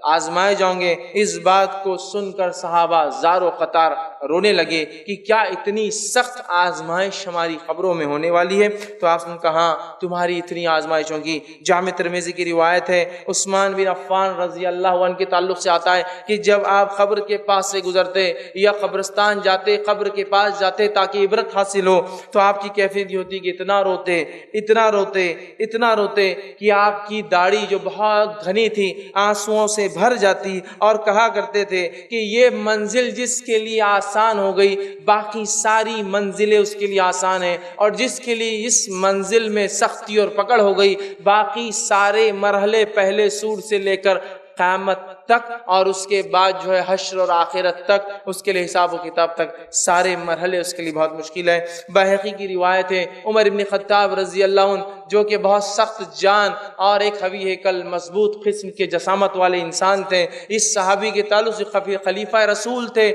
آزمائے جاؤں گے۔ اس بات کو سن کر صحابہ زار و قطار رونے لگے کہ کیا اتنی سخت آزمائش ہماری قبروں میں ہونے والی ہے؟ تو آپ نے کہا تمہاری اتنی آزمائش ہوگی۔ جامع ترمذی کی روایت ہے، عثمان بن عفان رضی اللہ عنہ کے تعلق سے آتا ہے کہ جب آپ قبر کے پاس سے گزرتے یا قبرستان جاتے، قبر کے پاس جاتے تاکہ عبرت حاصل ہو، تو آپ کی کیفیت یہ ہوتی کہ اتنا روتے اتنا روتے اتنا روتے کہ آپ کی داڑھی جو بہت گھنی تھی آنسوؤں سے بھر جاتی، اور کہا کرتے تھے کہ یہ منزل جس کے لیے آسان ہو گئی باقی ساری منزلیں اس کے لیے آسان ہیں، اور جس کے لیے اس منزل میں سختی اور پکڑ ہو گئی باقی سارے مرحلے پہلے سور سے لے کر قیامت تک اور اس کے بعد جو ہے حشر اور آخرت تک، اس کے لیے حساب و کتاب تک سارے مرحلے اس کے لیے بہت مشکل ہے۔ بہقی کی روایت ہے، عمر بن خطاب رضی اللہ عنہ جو کہ بہت سخت جان اور ایک قوی ہیکل مضبوط قسم کے جسامت والے انسان تھے، اس صحابی کے تعلق سے خلیفہ رسول تھے،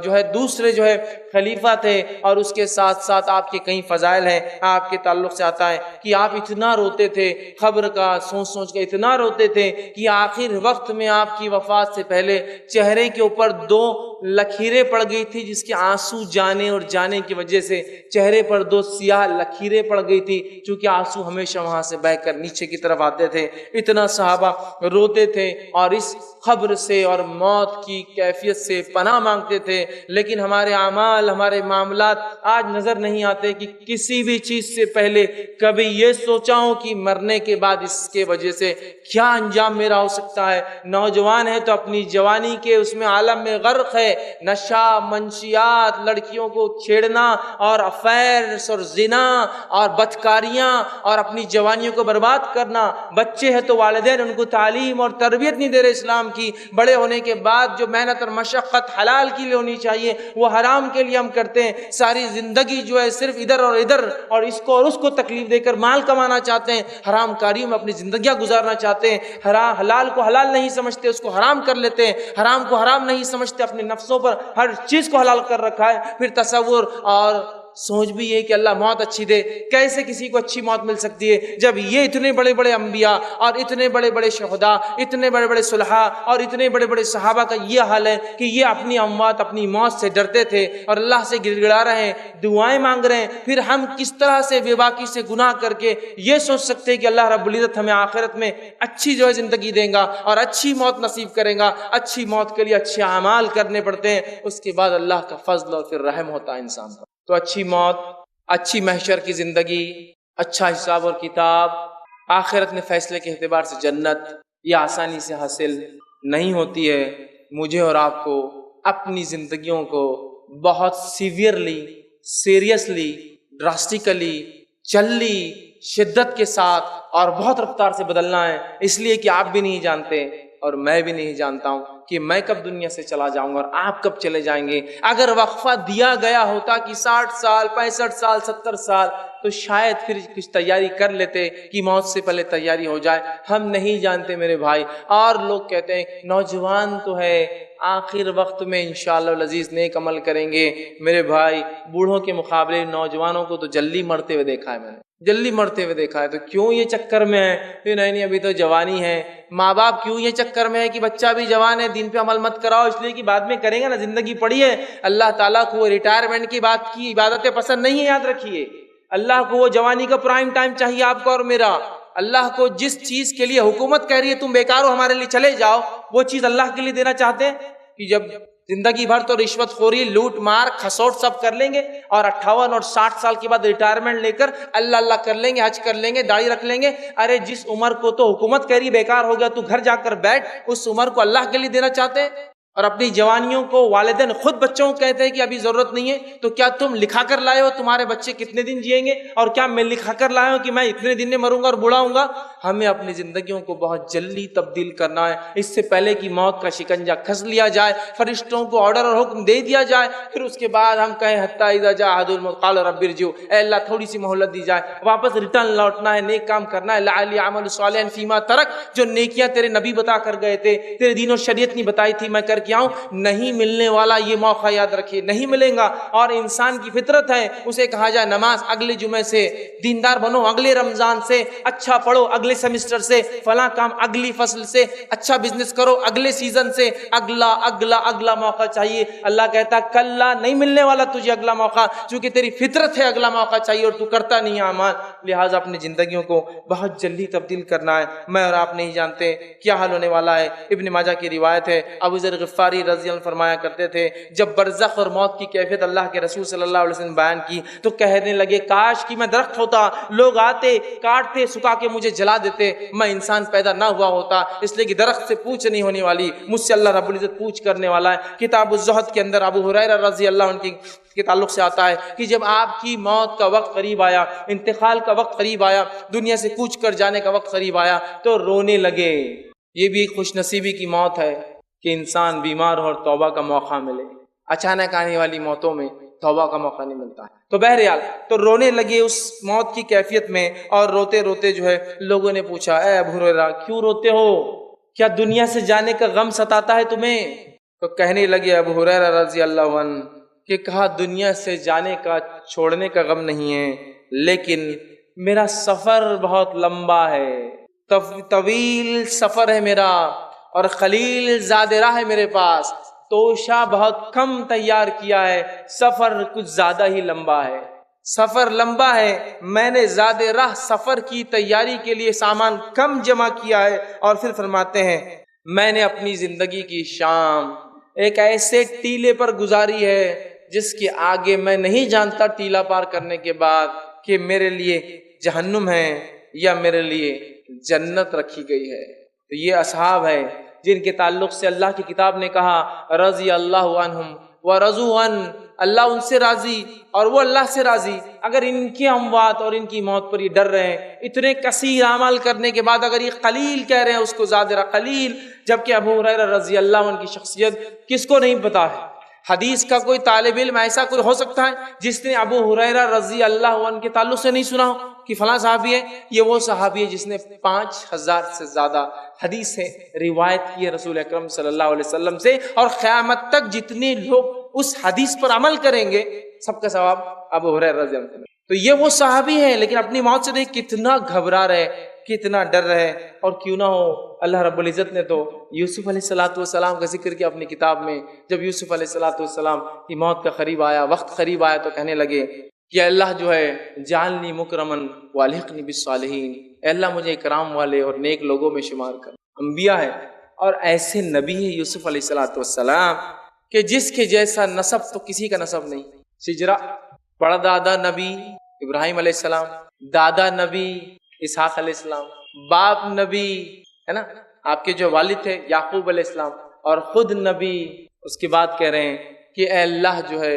جو ہے دوسرے جو ہے خلیفہ تھے، اور اس کے ساتھ ساتھ آپ کے کئی فضائل ہیں۔ آپ کے تعلق سے آتا ہے کہ آپ اتنا روتے تھے، قبر کا سوچ سوچ کے اتنا روتے تھے کہ آخر وقت میں آپ کی وفات سے پہلے چہرے کے اوپر 2 لکیریں پڑ گئی تھی، جس کے آنسو جانے اور جانے کی وجہ سے چہرے پر 2 سیاہ لکیریں پڑ گئی تھی، چونکہ آنسو ہمیشہ وہاں سے بہہ کر نیچے کی طرف آتے تھے۔ اتنا صحابہ روتے تھے اور اس قبر سے اور موت کی کیفیت سے پناہ مانگتے تھے، لیکن ہمارے اعمال، ہمارے معاملات آج نظر نہیں آتے کہ کسی بھی چیز سے پہلے کبھی یہ سوچا ہوں کہ مرنے کے بعد اس کے وجہ سے کیا انجام میرا ہو سکتا ہے۔ نوجوان ہے تو اپنی جوانی کے اس میں عالم میں غرق ہے، نشہ، منشیات، لڑکیوں کو چھیڑنا اور افیئرز اور زنا اور بدکاریاں اور اپنی جوانیوں کو برباد کرنا۔ بچے ہیں تو والدین ان کو تعلیم اور تربیت نہیں دے رہے اسلام کی، بڑے ہونے کے بعد جو محنت اور مشقت حلال کے لیے ہونی چاہیے وہ حرام کے لیے ہم کرتے ہیں۔ ساری زندگی جو ہے صرف ادھر اور ادھر اور اس کو اور اس کو تکلیف دے کر مال کمانا چاہتے ہیں، حرام کاریوں میں اپنی زندگیاں گزارنا چاہتے ہیں، حلال کو حلال نہیں سمجھتے اس کو حرام کر لیتے ہیں، حرام کو حرام نہیں سمجھتے اپنے نفسوں پر ہر چیز کو حلال کر رکھا ہے۔ پھر تصور اور سوچ بھی یہ کہ اللہ موت اچھی دے، کیسے کسی کو اچھی موت مل سکتی ہے جب یہ اتنے بڑے بڑے انبیاء اور اتنے بڑے بڑے شہداء، اتنے بڑے بڑے صلحاء اور اتنے بڑے بڑے صحابہ کا یہ حال ہے کہ یہ اپنی اموات، اپنی موت سے ڈرتے تھے اور اللہ سے گڑ گڑا رہے ہیں، دعائیں مانگ رہے ہیں۔ پھر ہم کس طرح سے بے باکی سے گناہ کر کے یہ سوچ سکتے ہیں کہ اللہ رب العزت ہمیں آخرت میں اچھی جو ہے زندگی دیں گا اور اچھی موت نصیب کریں گا؟ اچھی موت کے لیے اچھے اعمال کرنے پڑتے ہیں، اس کے بعد اللہ کا فضل اور پھر رحم ہوتا ہے انسان کا۔ تو اچھی موت، اچھی محشر کی زندگی، اچھا حساب اور کتاب، آخرت میں فیصلے کے اعتبار سے جنت، یہ آسانی سے حاصل نہیں ہوتی ہے۔ مجھے اور آپ کو اپنی زندگیوں کو بہت سیویئرلی، سیریسلی، ڈراسٹیکلی جلدی شدت کے ساتھ اور بہت رفتار سے بدلنا ہے، اس لیے کہ آپ بھی نہیں جانتے اور میں بھی نہیں جانتا ہوں کہ میں کب دنیا سے چلا جاؤں گا اور آپ کب چلے جائیں گے۔ اگر وقفہ دیا گیا ہوتا کہ 60 سال 65 سال 70 سال تو شاید پھر کچھ تیاری کر لیتے کہ موت سے پہلے تیاری ہو جائے۔ ہم نہیں جانتے میرے بھائی، اور لوگ کہتے ہیں نوجوان تو ہے آخر وقت میں انشاءاللہ العزیز نیک عمل کریں گے۔ میرے بھائی بوڑھوں کے مقابلے نوجوانوں کو تو جلدی مرتے ہوئے دیکھا ہے میں نے، جلدی مرتے ہوئے دیکھا ہے۔ تو کیوں یہ چکر میں ہے کہ نہیں ابھی تو جوانی ہے؟ ماں باپ کیوں یہ چکر میں ہے کہ بچہ بھی جوان ہے دین پہ عمل مت کراؤ؟ اس لیے کہ بعد میں کریں گے نا، زندگی پڑی ہے۔ اللہ تعالیٰ کو ریٹائرمنٹ کی بات کی عبادتیں پسند نہیں ہے، یاد رکھیے۔ اللہ کو وہ جوانی کا پرائم ٹائم چاہیے آپ کو اور میرا۔ اللہ کو جس چیز کے لیے حکومت کہہ رہی ہے تم بیکار ہو ہمارے لیے چلے جاؤ، وہ چیز اللہ کے لیے دینا چاہتے ہیں کہ جب زندگی بھر تو رشوت خوری لوٹ مار کھسوٹ سب کر لیں گے اور 58 اور 60 سال کے بعد ریٹائرمنٹ لے کر اللہ اللہ کر لیں گے، حج کر لیں گے، داڑھی رکھ لیں گے۔ ارے جس عمر کو تو حکومت کہہ رہی بیکار ہو گیا تو گھر جا کر بیٹھ، اس عمر کو اللہ کے لیے دینا چاہتے ہیں؟ اور اپنی جوانیوں کو والدین خود بچوں کو کہتے ہیں کہ ابھی ضرورت نہیں ہے، تو کیا تم لکھا کر لائے ہو تمہارے بچے کتنے دن جئیں گے؟ اور کیا میں لکھا کر لایا ہوں کہ میں اتنے دن میں مروں گا اور بوڑھا ہوں گا؟ ہمیں اپنی زندگیوں کو بہت جلدی تبدیل کرنا ہے، اس سے پہلے کہ موت کا شکنجہ کھس لیا جائے، فرشتوں کو آرڈر اور حکم دے دیا جائے، پھر اس کے بعد ہم کہیں حتی اذا جاء احد الموت قال رب ارجعون، اے اللہ تھوڑی سی مہلت دی جائے، واپس ریٹرن لوٹنا ہے، نیک کام کرنا ہے۔ لعلی اعمل صالحا فیما ترک، جو نیکیاں تیرے نبی بتا کر گئے تھے، تیرے دین و شریعت نے بتائی تھی، میں کر کے آؤں۔ نہیں ملنے والا یہ موقع یاد رکھیے، نہیں ملے گا۔ اور انسان کی فطرت ہے، اسے کہا جائے نماز اگلے جمعے سے، دیندار بنو اگلے رمضان سے، اچھا پڑھو اگلے سیمسٹر سے، فلاں کام اگلی فصل سے، اچھا بزنس کرو اگلے سیزن سے، اگلا اگلا اگلا موقع چاہیے۔ اللہ کہتا ہے کلا نہیں ملنے والا تجھے اگلا موقع، چونکہ تیری فطرت ہے اگلا موقع چاہیے اور تو کرتا نہیں اعمال۔ لہٰذا اپنی زندگیوں کو بہت جلدی تبدیل کرنا ہے۔ میں اور آپ نہیں جانتے کیا حال ہونے والا ہے۔ ابن ماجہ کی روایت ہے، ابو ذر غفاری رضی اللہ عنہ فرمایا کرتے تھے جب برزخ اور موت کی کیفیت اللہ کے رسول صلی اللہ علیہ وسلم بیان کی تو کہنے لگے کاش کہ میں درخت ہوتا، لوگ آتے کاٹتے سکھا کے مجھے جلا دیتے، میں انسان پیدا نہ ہوا ہوتا، اس لیے کہ درخت سے پوچھ نہیں ہونے والی، مجھ سے اللہ رب العزت پوچھ کرنے والا ہے۔ کتاب الزہد کے اندر ابو ہریرہ رضی اللہ عنہ کے تعلق سے آتا ہے کہ جب آپ کی موت کا وقت قریب آیا، انتقال کا وقت قریب آیا، دنیا سے کوچ کر جانے کا وقت قریب آیا تو رونے لگے۔ یہ بھی خوش نصیبی کی موت ہے کہ انسان بیمار ہو اور توبہ کا موقع ملے۔ اچانک آنے والی موتوں میں توبہ کا موقع نہیں ملتا ہے۔ تو بہرحال تو رونے لگے اس موت کی کیفیت میں، اور روتے روتے جو ہے لوگوں نے پوچھا اے ابو ہریرہ کیوں روتے ہو؟ کیا دنیا سے جانے کا غم ستاتا ہے تمہیں؟ تو کہنے لگے ابو ہریرہ رضی اللہ عنہ کہ کہا دنیا سے جانے کا چھوڑنے کا غم نہیں ہے، لیکن میرا سفر بہت لمبا ہے، طویل سفر ہے میرا، اور خلیل زاد راہ ہے میرے پاس، توشہ بہت کم تیار کیا ہے، سفر کچھ زیادہ ہی لمبا ہے، سفر لمبا ہے، میں نے زاد راہ سفر کی تیاری کے لیے سامان کم جمع کیا ہے۔ اور پھر فرماتے ہیں میں نے اپنی زندگی کی شام ایک ایسے ٹیلے پر گزاری ہے جس کے آگے میں نہیں جانتا ٹیلا پار کرنے کے بعد کہ میرے لیے جہنم ہے یا میرے لیے جنت رکھی گئی ہے۔ تو یہ اصحاب ہے جن کے تعلق سے اللہ کی کتاب نے کہا رضی اللہ عنہم ورضوا عنہ، اللہ ان سے راضی اور وہ اللہ سے راضی۔ اگر ان کی اموات اور ان کی موت پر یہ ڈر رہے ہیں، اتنے کثیر اعمال کرنے کے بعد اگر یہ قلیل کہہ رہے ہیں اس کو زادرہ قلیل، جبکہ ابو ہریرہ رضی اللہ عنہ کی شخصیت کس کو نہیں پتا ہے؟ حدیث کا کوئی طالب علم ایسا کوئی ہو سکتا ہے جس نے ابو ہریرہ رضی اللہ عنہ کے تعلق سے نہیں سنا ہو کہ فلاں صحابی ہے؟ یہ وہ صحابی ہے جس نے 5000 سے زیادہ حدیث ہے روایت کی ہے رسول اکرم صلی اللہ علیہ وسلم سے، اور قیامت تک جتنے لوگ اس حدیث پر عمل کریں گے سب کا ثواب ابو ہریرہ رضی اللہ عنہ۔ تو یہ وہ صحابی ہیں، لیکن اپنی موت سے دیکھ کتنا گھبرا رہے، کتنا ڈر رہے۔ اور کیوں نہ ہو اللہ رب العزت نے تو یوسف علیہ السلام کا ذکر کیا اپنی کتاب میں۔ جب یوسف علیہ السلام کی موت کا قریب آیا، وقت قریب آیا، تو کہنے لگے کہ اللہ جو ہے جعلنی مکرمن والحقنی بالصالحین، اے اللہ مجھے اکرام والے اور نیک لوگوں میں شمار کر۔ انبیاء ہے اور ایسے نبی ہے یوسف علیہ السلام کہ جس کے جیسا نسب تو کسی کا نسب نہیں۔ شجرا بڑا دادا نبی ابراہیم علیہ السلام، دادا نبی اسحاق علیہ السلام، باپ نبی ہے نا، آپ کے جو والد تھے یعقوب علیہ السلام، اور خود نبی۔ اس کے بعد کہہ رہے ہیں کہ اے اللہ جو ہے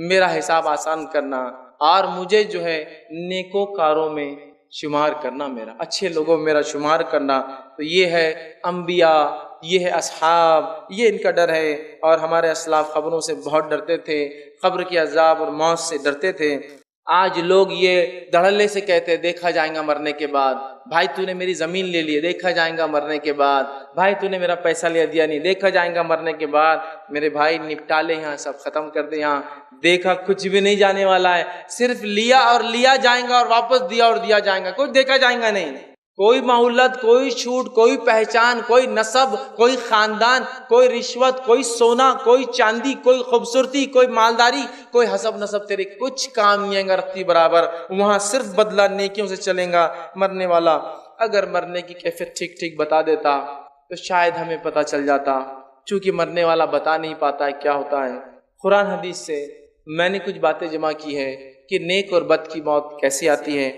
میرا حساب آسان کرنا، اور مجھے جو ہے نیکوکاروں میں شمار کرنا، میرا اچھے لوگوں میں میرا شمار کرنا۔ تو یہ ہے انبیاء، یہ ہے اصحاب، یہ ان کا ڈر ہے۔ اور ہمارے اسلاف قبروں سے بہت ڈرتے تھے، قبر کے عذاب اور موت سے ڈرتے تھے۔ آج لوگ یہ دھڑلے سے کہتے دیکھا جائے گا مرنے کے بعد، بھائی تو نے میری زمین لے لی، دیکھا جائے گا مرنے کے بعد، بھائی تو نے میرا پیسہ لے دیا نہیں، دیکھا جائے گا مرنے کے بعد۔ میرے بھائی نپٹا لے یہاں، سب ختم کر دے یہاں، دیکھا کچھ بھی نہیں جانے والا ہے، صرف لیا اور لیا جائے گا اور واپس دیا اور دیا جائے گا، کچھ دیکھا جائے گا نہیں۔ کوئی مہلت، کوئی چھوٹ، کوئی پہچان، کوئی نسب، کوئی خاندان، کوئی رشوت، کوئی سونا، کوئی چاندی، کوئی خوبصورتی، کوئی مالداری، کوئی حسب نسب تیرے کچھ کام نہیں آئے گا رکھتی برابر۔ وہاں صرف بدلہ نیکیوں سے چلیں گا مرنے والا۔ اگر مرنے کی کیفیت ٹھیک ٹھیک بتا دیتا تو شاید ہمیں پتہ چل جاتا، چونکہ مرنے والا بتا نہیں پاتا ہے کیا ہوتا ہے۔ قرآن حدیث سے میں نے کچھ باتیں جمع کی ہے کہ نیک اور بد کی موت کیسی آتی ہے۔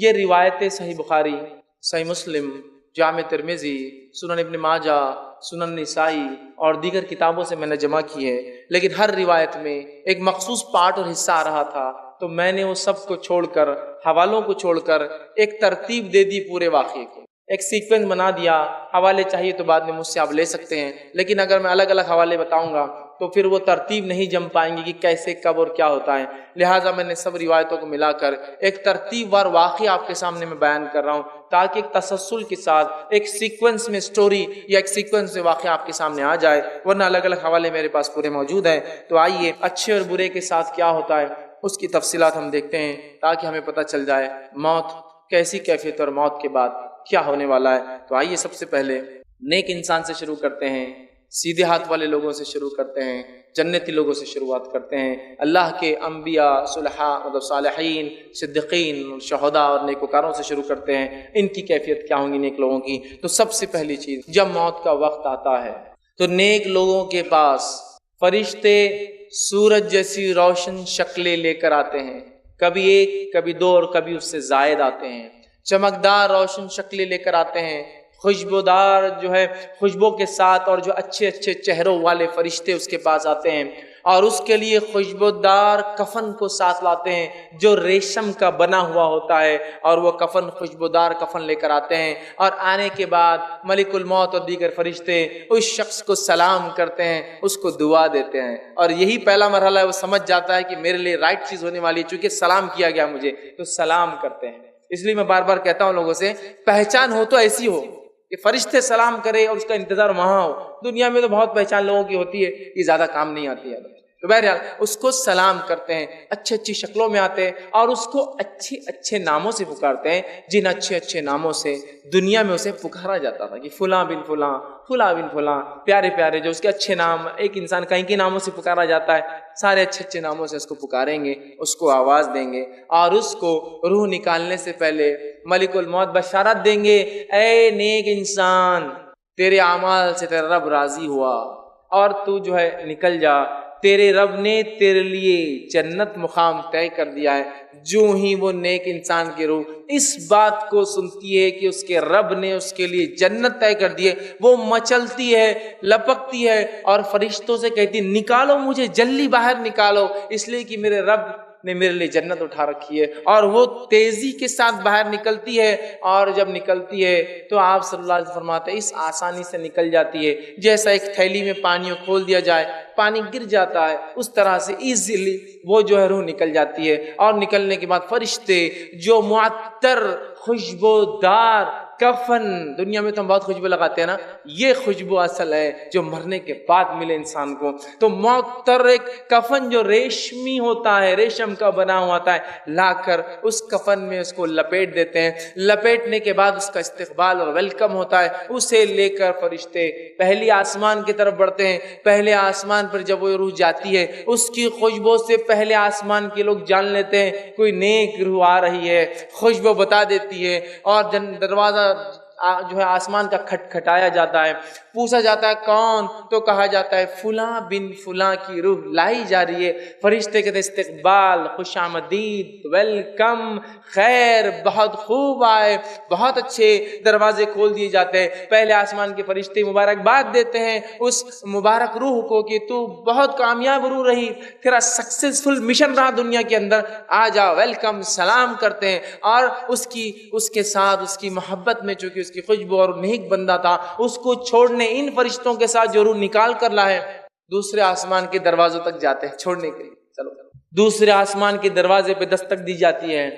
یہ روایتیں صحیح بخاری، صحیح مسلم، جامع ترمذی، سنن ابن ماجہ، سنن نسائی اور دیگر کتابوں سے میں نے جمع کی ہے، لیکن ہر روایت میں ایک مخصوص پارٹ اور حصہ آ رہا تھا، تو میں نے وہ سب کو چھوڑ کر، حوالوں کو چھوڑ کر ایک ترتیب دے دی پورے واقعے کی، ایک سیکوینس بنا دیا۔ حوالے چاہیے تو بعد میں مجھ سے آپ لے سکتے ہیں، لیکن اگر میں الگ الگ حوالے بتاؤں گا تو پھر وہ ترتیب نہیں جم پائیں گی کہ کیسے کب اور کیا ہوتا ہے۔ لہٰذا میں نے سب روایتوں کو ملا کر ایک ترتیب وار واقعہ آپ کے سامنے میں بیان کر رہا ہوں، تاکہ ایک تسلسل کے ساتھ ایک سیکوینس میں سٹوری یا ایک سیکوینس میں واقعہ آپ کے سامنے آ جائے، ورنہ الگ الگ حوالے میرے پاس پورے موجود ہیں۔ تو آئیے اچھے اور برے کے ساتھ کیا ہوتا ہے اس کی تفصیلات ہم دیکھتے ہیں، تاکہ ہمیں پتہ چل جائے موت کیسی کیفیت اور موت کے بعد کیا ہونے والا ہے۔ تو آئیے سب سے پہلے نیک انسان سے شروع کرتے ہیں، سیدھے ہاتھ والے لوگوں سے شروع کرتے ہیں، جنتی لوگوں سے شروعات کرتے ہیں، اللہ کے انبیاء، صلحاء مطلب صالحین، صدیقین، شہداء اور نیکوکاروں سے شروع کرتے ہیں۔ ان کی کیفیت کیا ہوں گی نیک لوگوں کی؟ تو سب سے پہلی چیز، جب موت کا وقت آتا ہے تو نیک لوگوں کے پاس فرشتے سورج جیسی روشن شکلیں لے کر آتے ہیں، کبھی ایک، کبھی دو اور کبھی اس سے زائد آتے ہیں، چمکدار روشن شکلیں لے کر آتے ہیں، خوشبودار جو ہے خوشبو کے ساتھ، اور جو اچھے اچھے چہروں والے فرشتے اس کے پاس آتے ہیں، اور اس کے لیے خوشبودار کفن کو ساتھ لاتے ہیں جو ریشم کا بنا ہوا ہوتا ہے، اور وہ کفن خوشبودار کفن لے کر آتے ہیں، اور آنے کے بعد ملک الموت اور دیگر فرشتے اس شخص کو سلام کرتے ہیں، اس کو دعا دیتے ہیں، اور یہی پہلا مرحلہ ہے، وہ سمجھ جاتا ہے کہ میرے لیے رائٹ چیز ہونے والی ہے، چونکہ سلام کیا گیا مجھے، تو سلام کرتے ہیں۔ اس لیے میں بار بار کہتا ہوں لوگوں سے، پہچان ہو تو ایسی ہو کہ فرشتے سلام کرے اور اس کا انتظار وہاں ہو۔ دنیا میں تو بہت پہچان لوگوں کی ہوتی ہے، یہ زیادہ کام نہیں آتی ہے۔ تو بہرحال اس کو سلام کرتے ہیں، اچھی اچھی شکلوں میں آتے ہیں، اور اس کو اچھے اچھے ناموں سے پکارتے ہیں، جن اچھے اچھے ناموں سے دنیا میں اسے پکارا جاتا تھا کہ فلاں بن فلاں، فلاں بن فلاں، پیارے پیارے جو اس کے اچھے نام، ایک انسان کہیں کے ناموں سے پکارا جاتا ہے، سارے اچھے اچھے ناموں سے اس کو پکاریں گے، اس کو آواز دیں گے، اور اس کو روح نکالنے سے پہلے ملک الموت بشارت دیں گے، اے نیک انسان، تیرے اعمال سے تیرا رب راضی ہوا اور تو جو ہے نکل جا، تیرے رب نے تیرے لیے جنت مقام طے کر دیا ہے۔ جو ہی وہ نیک انسان کی روح اس بات کو سنتی ہے کہ اس کے رب نے اس کے لیے جنت طے کر دی ہے، وہ مچلتی ہے، لپکتی ہے، اور فرشتوں سے کہتی ہے نکالو مجھے، جلدی باہر نکالو، اس لیے کہ میرے رب نے میرے لیے جنت اٹھا رکھی ہے۔ اور وہ تیزی کے ساتھ باہر نکلتی ہے، اور جب نکلتی ہے تو آپ صلی اللہ علیہ وسلم فرماتے ہیں اس آسانی سے نکل جاتی ہے جیسا ایک تھیلی میں پانی کو کھول دیا جائے، پانی گر جاتا ہے، اس طرح سے ایزیلی وہ جو ہے روح نکل جاتی ہے۔ اور نکلنے کے بعد فرشتے جو معطر خوشبودار کفن، دنیا میں تو ہم بہت خوشبو لگاتے ہیں نا، یہ خوشبو اصل ہے جو مرنے کے بعد ملے انسان کو، تو معطر ایک کفن جو ریشمی ہوتا ہے، ریشم کا بنا ہوا ہوتا ہے، لا کر اس کفن میں اس کو لپیٹ دیتے ہیں۔ لپیٹنے کے بعد اس کا استقبال اور ویلکم ہوتا ہے، اسے لے کر فرشتے پہلی آسمان کی طرف بڑھتے ہیں۔ پہلے آسمان پر جب وہ روح جاتی ہے، اس کی خوشبو سے پہلے آسمان کے لوگ جان لیتے ہیں کوئی نیک روح آ رہی ہے، خوشبو بتا دیتی ہے، اور دروازہ جو ہے آسمان کا کھٹکھٹایا جاتا ہے، پوچھا جاتا ہے کون، تو کہا جاتا ہے فلاں بن فلاں کی روح لائی جا رہی ہے۔ فرشتے کہتے استقبال، خوش آمدید، ویلکم، خیر، بہت خوب آئے، بہت اچھے۔ دروازے کھول دیے جاتے ہیں، پہلے آسمان کے فرشتے مبارکباد دیتے ہیں اس مبارک روح کو کہ تو بہت کامیاب روح رہی، تیرا سکسیسفل مشن رہا دنیا کے اندر، آ جا، ویلکم، سلام کرتے ہیں۔ اور اس کے ساتھ اس کی محبت میں، چونکہ اس کی خوشبو اور نیک بندہ تھا، اس کو چھوڑنے ان فرشتوں کے ساتھ جو روح نکال کر لائے دوسرے آسمان کے دروازوں تک جاتے ہیں چھوڑنے کے لیے۔ چلو دوسرے آسمان کے دروازے پہ دستک دی جاتی ہے،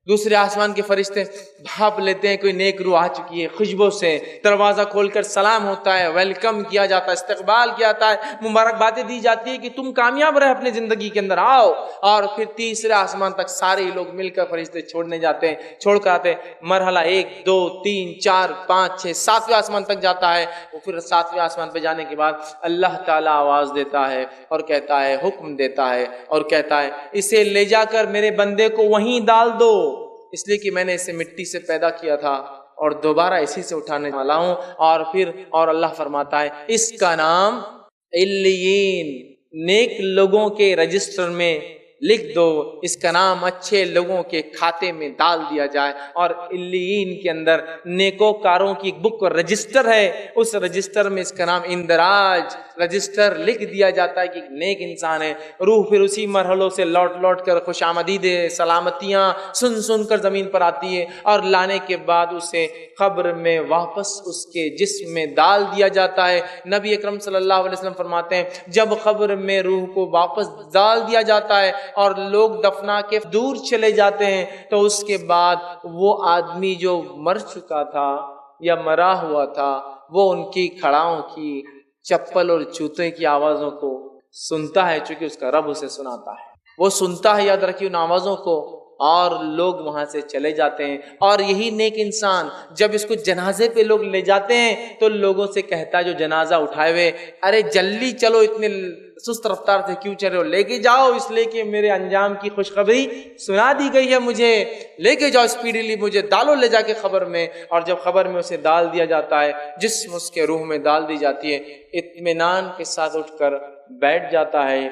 دوسرے آسمان کے فرشتے بھاپ لیتے ہیں کوئی نیک روح آ چکی ہے، خوشبو سے دروازہ کھول کر سلام ہوتا ہے، ویلکم کیا جاتا ہے، استقبال کیا جاتا ہے، مبارکبادیں دی جاتی ہے کہ تم کامیاب رہے اپنی زندگی کے اندر، آؤ۔ اور پھر تیسرے آسمان تک سارے لوگ مل کر فرشتے چھوڑنے جاتے ہیں، چھوڑ کر آتے ہیں۔ مرحلہ 1 2 3 4 5 6 7ویں آسمان تک جاتا ہے۔ وہ پھر 7ویں آسمان پہ جانے کے بعد اللہ تعالیٰ آواز دیتا ہے اور کہتا ہے، حکم دیتا ہے اور کہتا ہے اسے لے جا کر میرے بندے کو وہیں ڈال دو، اس لیے کہ میں نے اسے مٹی سے پیدا کیا تھا اور دوبارہ اسی سے اٹھانے والا ہوں۔ اور اللہ فرماتا ہے اس کا نام علیین، نیک لوگوں کے رجسٹر میں لکھ دو، اس کا نام اچھے لوگوں کے کھاتے میں ڈال دیا جائے۔ اور علیین کے اندر نیکوکاروں کی بک رجسٹر ہے، اس رجسٹر میں اس کا نام اندراج رجسٹر لکھ دیا جاتا ہے کہ ایک نیک انسان ہے۔ روح پھر اسی مرحلوں سے لوٹ کر خوش آمدید سلامتیاں سن کر زمین پر آتی ہے، اور لانے کے بعد اسے قبر میں واپس اس کے جسم میں ڈال دیا جاتا ہے۔ نبی اکرم صلی اللہ علیہ وسلم فرماتے ہیں جب قبر میں روح کو واپس ڈال دیا جاتا ہے اور لوگ دفنا کے دور چلے جاتے ہیں، تو اس کے بعد وہ آدمی جو مر چکا تھا یا مرا ہوا تھا، وہ ان کی کھڑاؤں کی، چپل اور جوتے کی آوازوں کو سنتا ہے، چونکہ اس کا رب اسے سناتا ہے، وہ سنتا ہے، یاد رکھیے ان آوازوں کو، اور لوگ وہاں سے چلے جاتے ہیں۔ اور یہی نیک انسان جب اس کو جنازے پہ لوگ لے جاتے ہیں تو لوگوں سے کہتا ہے جو جنازہ اٹھائے ہوئے، ارے جلدی چلو، اتنے سست رفتار سے کیوں چل رہے ہو، لے کے جاؤ، اس لیے کہ میرے انجام کی خوشخبری سنا دی گئی ہے، مجھے لے کے جاؤ اسپیڈیلی، مجھے ڈالو لے جا کے قبر میں۔ اور جب قبر میں اسے ڈال دیا جاتا ہے، جسم اس کے روح میں ڈال دی جاتی ہے، اطمینان کے ساتھ اٹھ کر بیٹھ جاتا ہے۔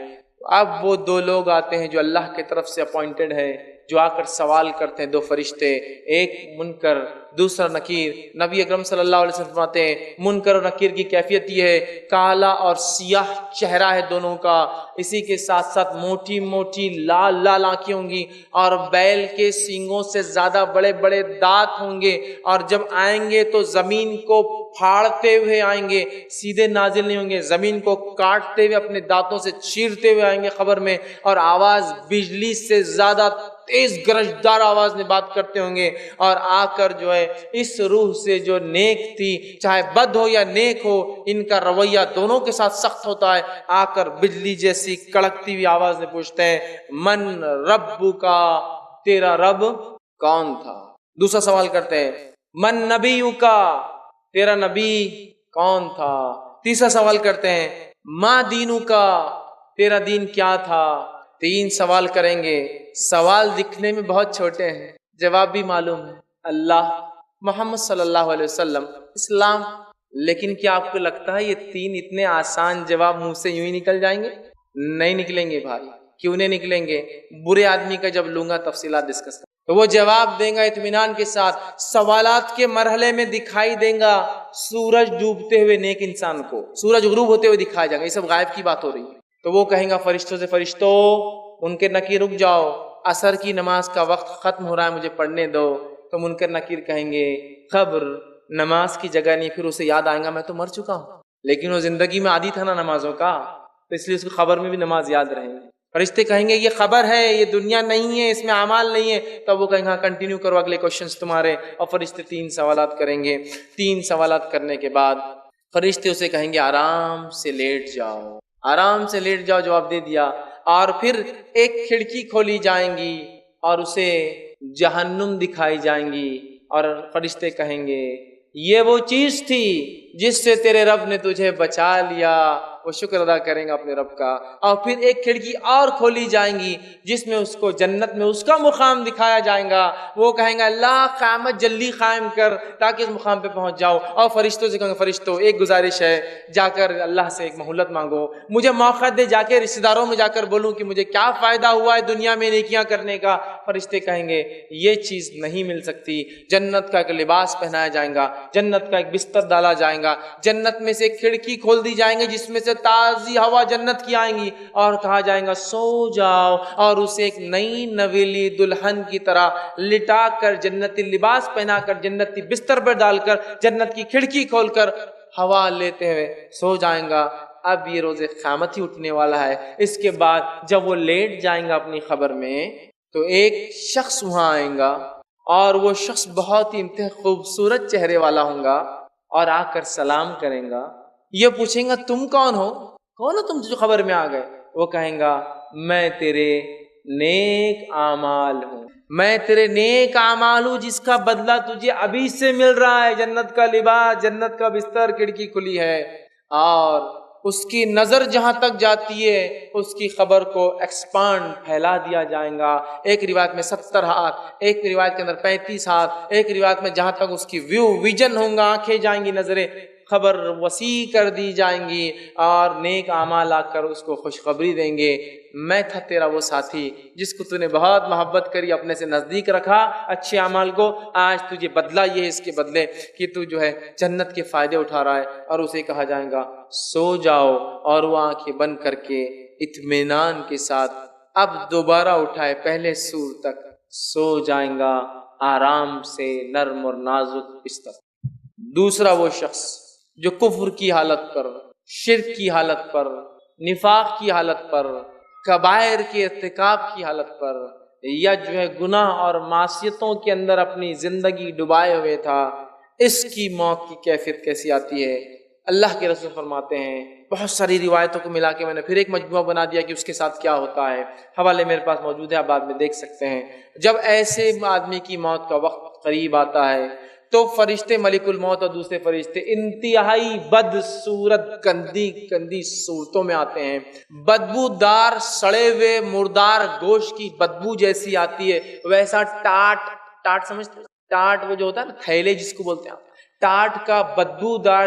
اب وہ دو لوگ آتے ہیں جو اللہ کی طرف سے اپوائنٹڈ ہے، جو آ کر سوال کرتے ہیں، دو فرشتے، ایک منکر دوسرا نکیر۔ نبی اکرم صلی اللہ علیہ وسلم فرماتے ہیں منکر اور نکیر کی کیفیت یہ ہے، کالا اور سیاہ چہرہ ہے دونوں کا، اسی کے ساتھ ساتھ موٹی موٹی لال لال آنکھیں ہوں گی، اور بیل کے سینگوں سے زیادہ بڑے بڑے دانت ہوں گے، اور جب آئیں گے تو زمین کو پھاڑتے ہوئے آئیں گے، سیدھے نازل نہیں ہوں گے، زمین کو کاٹتے ہوئے اپنے دانتوں سے چیرتے ہوئے آئیں گے قبر میں، اور آواز بجلی سے زیادہ تیز گرجدار آواز میں بات کرتے ہوں گے، اور آ کر جو ہے اس روح سے جو نیک تھی، چاہے بد ہو یا نیک ہو، ان کا رویہ دونوں کے ساتھ سخت ہوتا ہے، آ کر بجلی جیسی کڑکتی ہوئی آواز میں پوچھتے ہیں من رب کا، تیرا رب کون تھا؟ دوسرا سوال کرتے ہیں من نبی کا، تیرا نبی کون تھا؟ تیسرا سوال کرتے ہیں ما دینو کا، تیرا دین کیا تھا؟ 3 سوال کریں گے۔ سوال دکھنے میں بہت چھوٹے ہیں، جواب بھی معلوم ہے، اللہ، محمد صلی اللہ علیہ وسلم، اسلام۔ لیکن کیا آپ کو لگتا ہے یہ 3 اتنے آسان جواب منہ سے یوں ہی نکل جائیں گے؟ نہیں نکلیں گے بھائی۔ کیوں نہیں نکلیں گے؟ برے آدمی کا جب لوں گا تفصیلات ڈسکس کریں تو وہ جواب دیں گا اطمینان کے ساتھ، سوالات کے مرحلے میں دکھائی دیں گا سورج ڈوبتے ہوئے نیک انسان کو، سورج غروب ہوتے ہوئے دکھایا جائے گا، یہ سب غائب کی بات ہو رہی ہے۔ تو وہ کہیں گا فرشتوں سے فرشتوں ان کے نکیر رک جاؤ، عصر کی نماز کا وقت ختم ہو رہا ہے، مجھے پڑھنے دو۔ تو منکر نکیر کہیں گے قبر نماز کی جگہ نہیں، پھر اسے یاد آئے گا میں تو مر چکا ہوں، لیکن وہ زندگی میں عادی تھا نا نمازوں کا، تو اس لیے اس کو خبر میں بھی نماز یاد رہیں گے۔ فرشتے کہیں گے یہ خبر ہے، یہ دنیا نہیں ہے، اس میں اعمال نہیں ہے۔ تب وہ کہیں گے ہاں کنٹینیو کرو اگلے کوشچنز تمہارے، اور فرشتے 3 سوالات کریں گے۔ 3 سوالات کرنے کے بعد فرشتے اسے کہیں گے آرام سے لیٹ جاؤ، آرام سے لیٹ جاؤ، جواب دے دیا۔ اور پھر ایک کھڑکی کھولی جائیں گی اور اسے جہنم دکھائی جائیں گی، اور فرشتے کہیں گے یہ وہ چیز تھی جس سے تیرے رب نے تجھے بچا لیا، وہ شکر ادا کریں گا اپنے رب کا، اور پھر ایک کھڑکی اور کھولی جائیں گی جس میں اس کو جنت میں اس کا مقام دکھایا جائے گا. وہ کہیں گا اللہ قیامت جلدی قائم کر تاکہ اس مقام پہ پہنچ جاؤ. اور فرشتوں سے کہیں گے فرشتوں ایک گزارش ہے، جا کر اللہ سے ایک مہلت مانگو، مجھے موقع دے جا کے رشتہ داروں میں جا کر بولوں کہ مجھے کیا فائدہ ہوا ہے دنیا میں نیکیاں کرنے کا. فرشتے کہیں گے یہ چیز نہیں مل سکتی. جنت کا ایک لباس پہنایا جائے گا، جنت کا ایک بستر ڈالا جائے گا، جنت میں سے ایک کھڑکی کھول دی جائیں گے جس میں سے تازی ہوا جنت کی آئیں گی، اور کہا جائے گا سو جاؤ، اور اسے ایک نئی نویلی دلہن کی طرح لٹا کر جنتی لباس پہنا کر جنتی بستر پر ڈال کر جنت کی کھڑکی کھول کر ہوا لیتے ہوئے سو جائیں گا. اب یہ روز قیامت ہی اٹھنے والا ہے. اس کے بعد جب وہ لیٹ جائیں گا اپنی خبر میں تو ایک شخص وہاں آئیں گا، اور وہ شخص بہت ہی انتہائی خوبصورت چہرے والا ہوں گا، اور آ کر سلام کریں گا. یہ پوچھیں گا تم کون ہو تم جو خبر میں آ گئے؟ وہ کہیں گا میں تیرے نیک اعمال ہوں، میں تیرے نیک اعمال ہوں جس کا بدلہ تجھے ابھی سے مل رہا ہے. جنت کا لباس، جنت کا بستر، کھڑکی کھلی ہے، اور اس کی نظر جہاں تک جاتی ہے اس کی خبر کو ایکسپانڈ پھیلا دیا جائے گا. ایک روایت میں 70 ہاتھ، ایک روایت کے اندر 35 ہاتھ، ایک روایت میں جہاں تک اس کی ویژن ہوں گا، آنکھیں جائیں گی، نظریں، خبر وسیع کر دی جائیں گی، اور نیک اعمال آ کر اس کو خوشخبری دیں گے میں تھا تیرا وہ ساتھی جس کو تو نے بہت محبت کری، اپنے سے نزدیک رکھا اچھے اعمال کو، آج تجھے بدلہ یہ ہے اس کے بدلے کہ تو جو ہے جنت کے فائدے اٹھا رہا ہے. اور اسے کہا جائے گا سو جاؤ، اور وہ آنکھیں بند کر کے اطمینان کے ساتھ اب دوبارہ اٹھائے پہلے سور تک سو جائیں گا آرام سے نرم اور نازک بستر. دوسرا وہ شخص جو کفر کی حالت پر، شرک کی حالت پر، نفاق کی حالت پر، کبائر کے ارتکاب کی حالت پر، یا جو ہے گناہ اور معصیتوں کے اندر اپنی زندگی ڈبائے ہوئے تھا، اس کی موت کی کیفیت کیسی آتی ہے؟ اللہ کے رسول فرماتے ہیں، بہت ساری روایتوں کو ملا کے میں نے پھر ایک مجموعہ بنا دیا کہ اس کے ساتھ کیا ہوتا ہے. حوالے میرے پاس موجود ہے، آپ بعد میں دیکھ سکتے ہیں. جب ایسے آدمی کی موت کا وقت قریب آتا ہے تو فرشتے ملک الموت اور دوسرے فرشتے انتہائی بد صورت گندی صورتوں میں آتے ہیں. بدبودار سڑے ہوئے مردار گوشت کی بدبو جیسی آتی ہے، ویسا ٹاٹ سمجھتے ہیں؟ ٹاٹ وہ جو ہوتا ہے نا، تھیلے جس کو بولتے ہیں، ٹاٹ کا بدبودار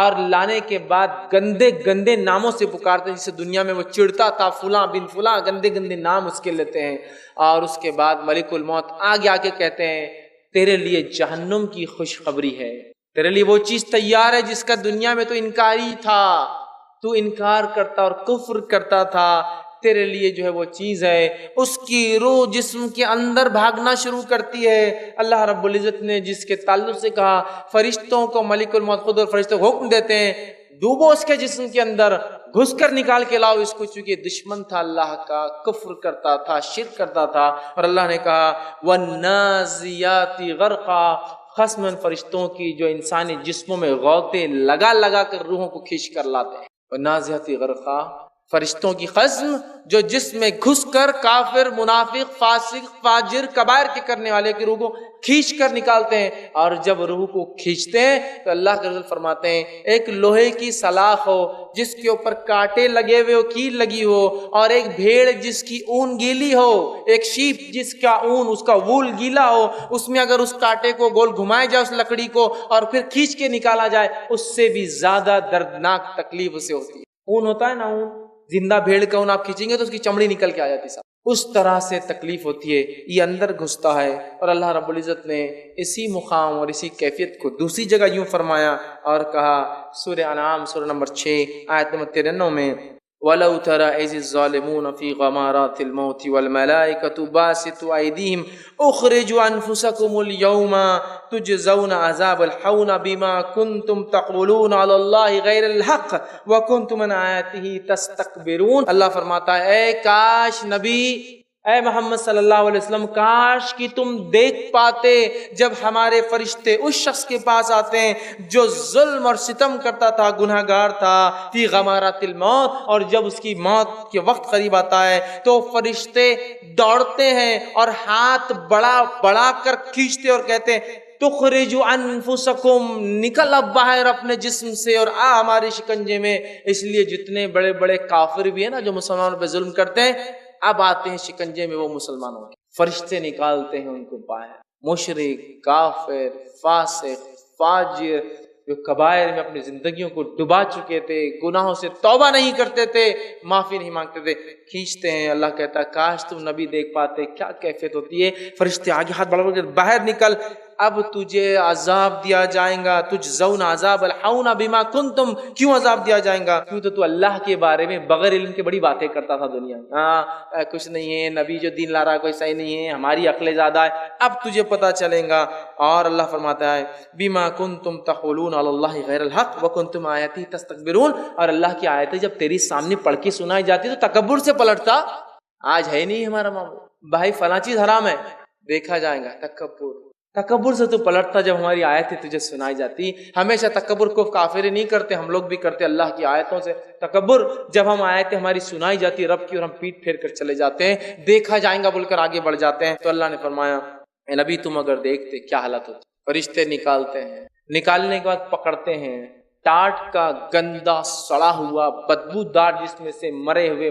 اور لانے کے بعد گندے ناموں سے پکارتے ہیں، جسے دنیا میں وہ چڑھتا تھا فلاں بن فلاں، گندے نام اس کے لیتے ہیں. اور اس کے بعد ملک الموت آگے آ کے کہتے ہیں تیرے لیے جہنم کی خوشخبری ہے، تیرے لیے وہ چیز تیار ہے جس کا دنیا میں تو انکاری تھا، تو انکار کرتا اور کفر کرتا تھا، تیرے لیے جو ہے وہ چیز ہے. اس کی روح جسم کے اندر بھاگنا شروع کرتی ہے. اللہ رب العزت نے جس کے تعلق سے کہا فرشتوں کو، ملک الموت خود اور فرشتوں کو حکم دیتے ہیں ڈوبو اس کے جسم کے اندر، گھس کر نکال کے لاؤ اس کو، چونکہ دشمن تھا اللہ کا، کفر کرتا تھا، شرک کرتا تھا. اور اللہ نے کہا وَالنَّازِيَاتِ غَرْقًا، قسم فرشتوں کی جو انسانی جسموں میں غوطے لگا کر روحوں کو کھینچ کر لاتے ہیں. وَالنَّازِيَاتِ غَرْقًا، فرشتوں کی قسم جو جسم میں گھس کر کافر، منافق، فاسق، فاجر، کبائر کے کرنے والے کی روح کو کھینچ کر نکالتے ہیں. اور جب روح کو کھینچتے ہیں تو اللہ کے رسول فرماتے ہیں ایک لوہے کی سلاخ ہو جس کے اوپر کانٹے لگے ہوئے ہو، کیل لگی ہو، اور ایک بھیڑ جس کی اون گیلی ہو، ایک شیپ جس کا اون، اس کا وول گیلا ہو، اس میں اگر اس کانٹے کو گول گھمایا جائے اس لکڑی کو اور پھر کھینچ کے نکالا جائے، اس سے بھی زیادہ دردناک تکلیف اسے ہوتی ہے. اون ہوتا ہے نا، اون، زندہ بھیڑ کا اون آپ کھینچیں گے تو اس کی چمڑی نکل کے آ جاتی ہے، اس طرح سے تکلیف ہوتی ہے، یہ اندر گھستا ہے. اور اللہ رب العزت نے اسی مقام اور اسی کیفیت کو دوسری جگہ یوں فرمایا اور کہا، سورہ انعام سورہ نمبر 6 آیت نمبر 93 میں وَلَوْ تَرَى إِذِ الظَّالِمُونَ فِي غَمَارَاتِ الْمَوْتِ وَالْمَلَائِكَةُ بَاسِطُو أَيْدِيهِمْ أُخْرِجُوا أَنفُسَكُمُ الْيَوْمَ تُجْزَوْنَ عَذَابَ الْحَوْنِ بِمَا كُنْتُمْ تَقُولُونَ عَلَى اللَّهِ غَيْرَ الْحَقِّ وَكُنْتُمْ عَنْ آيَاتِهِ تَسْتَكْبِرُونَ. اللہ فرماتا ہے اے کاش نبی، اے محمد صلی اللہ علیہ وسلم، کاش کہ تم دیکھ پاتے جب ہمارے فرشتے اس شخص کے پاس آتے ہیں جو ظلم اور ستم کرتا تھا، گناہگار تھا، فی غمارات الموت، اور جب اس کی موت کے وقت قریب آتا ہے تو فرشتے دوڑتے ہیں اور ہاتھ بڑا کر کھینچتے اور کہتے ہیں تخرج انفسکم، نکل اب باہر اپنے جسم سے اور آ ہمارے شکنجے میں. اس لیے جتنے بڑے بڑے کافر بھی ہیں نا جو مسلمانوں پہ ظلم کرتے ہیں، اب آتے ہیں شکنجے میں وہ مسلمانوں کے. فرشتے نکالتے ہیں ان کو باہر. مشرک، کافر، فاسق، فاجر جو کبائر میں اپنی زندگیوں کو ڈبا چکے تھے، گناہوں سے توبہ نہیں کرتے تھے، معافی نہیں مانگتے تھے، کھینچتے ہیں. اللہ کہتا ہے کاش تم نبی دیکھ پاتے کیا کیفیت ہوتی ہے. فرشتے آگے ہاتھ بڑھا کے باہر نکل، اب تجھے عذاب دیا جائے گا. تجزون عذاب الہون بما کنتم، کیوں عذاب دیا جائے گا؟ کیوں تو اللہ کے بارے میں بغیر علم کے بڑی باتیں کرتا تھا دنیا میں. ہاں کچھ نہیں ہے، نبی جو دین لا رہا ہے کوئی صحیح نہیں ہے، ہماری عقلیں زیادہ ہے. اب تجھے پتہ چلے گا. اور اللہ فرماتا ہے بما کنتم تقولون علی اللہ غیر الحق وکنتم آیاتی تستکبرون. اور اللہ کی آیتیں جب تیری سامنے پڑھ کے سنائی جاتی تو تکبر سے پلٹتا. آج ہے نہیں ہمارا معاملہ، بھائی فلاں چیز حرام ہے، دیکھا جائے گا تکبر سے تو پلٹتا جب ہماری آیتیں تجھے سنائی جاتی. ہمیشہ تکبر کو کافر نہیں کرتے، ہم لوگ بھی کرتے اللہ کی آیتوں سے تکبر. جب ہم آیتیں ہماری سنائی جاتی رب کی اور ہم پیٹ پھیر کر چلے جاتے ہیں، دیکھا جائے گا بول کر آگے بڑھ جاتے ہیں. تو اللہ نے فرمایا اے نبی تم اگر دیکھتے کیا حالت ہوتی. فرشتے نکالتے ہیں، نکالنے کے بعد پکڑتے ہیں. ٹاٹ کا گندا سڑا ہوا بدبودار جس میں سے مرے ہوئے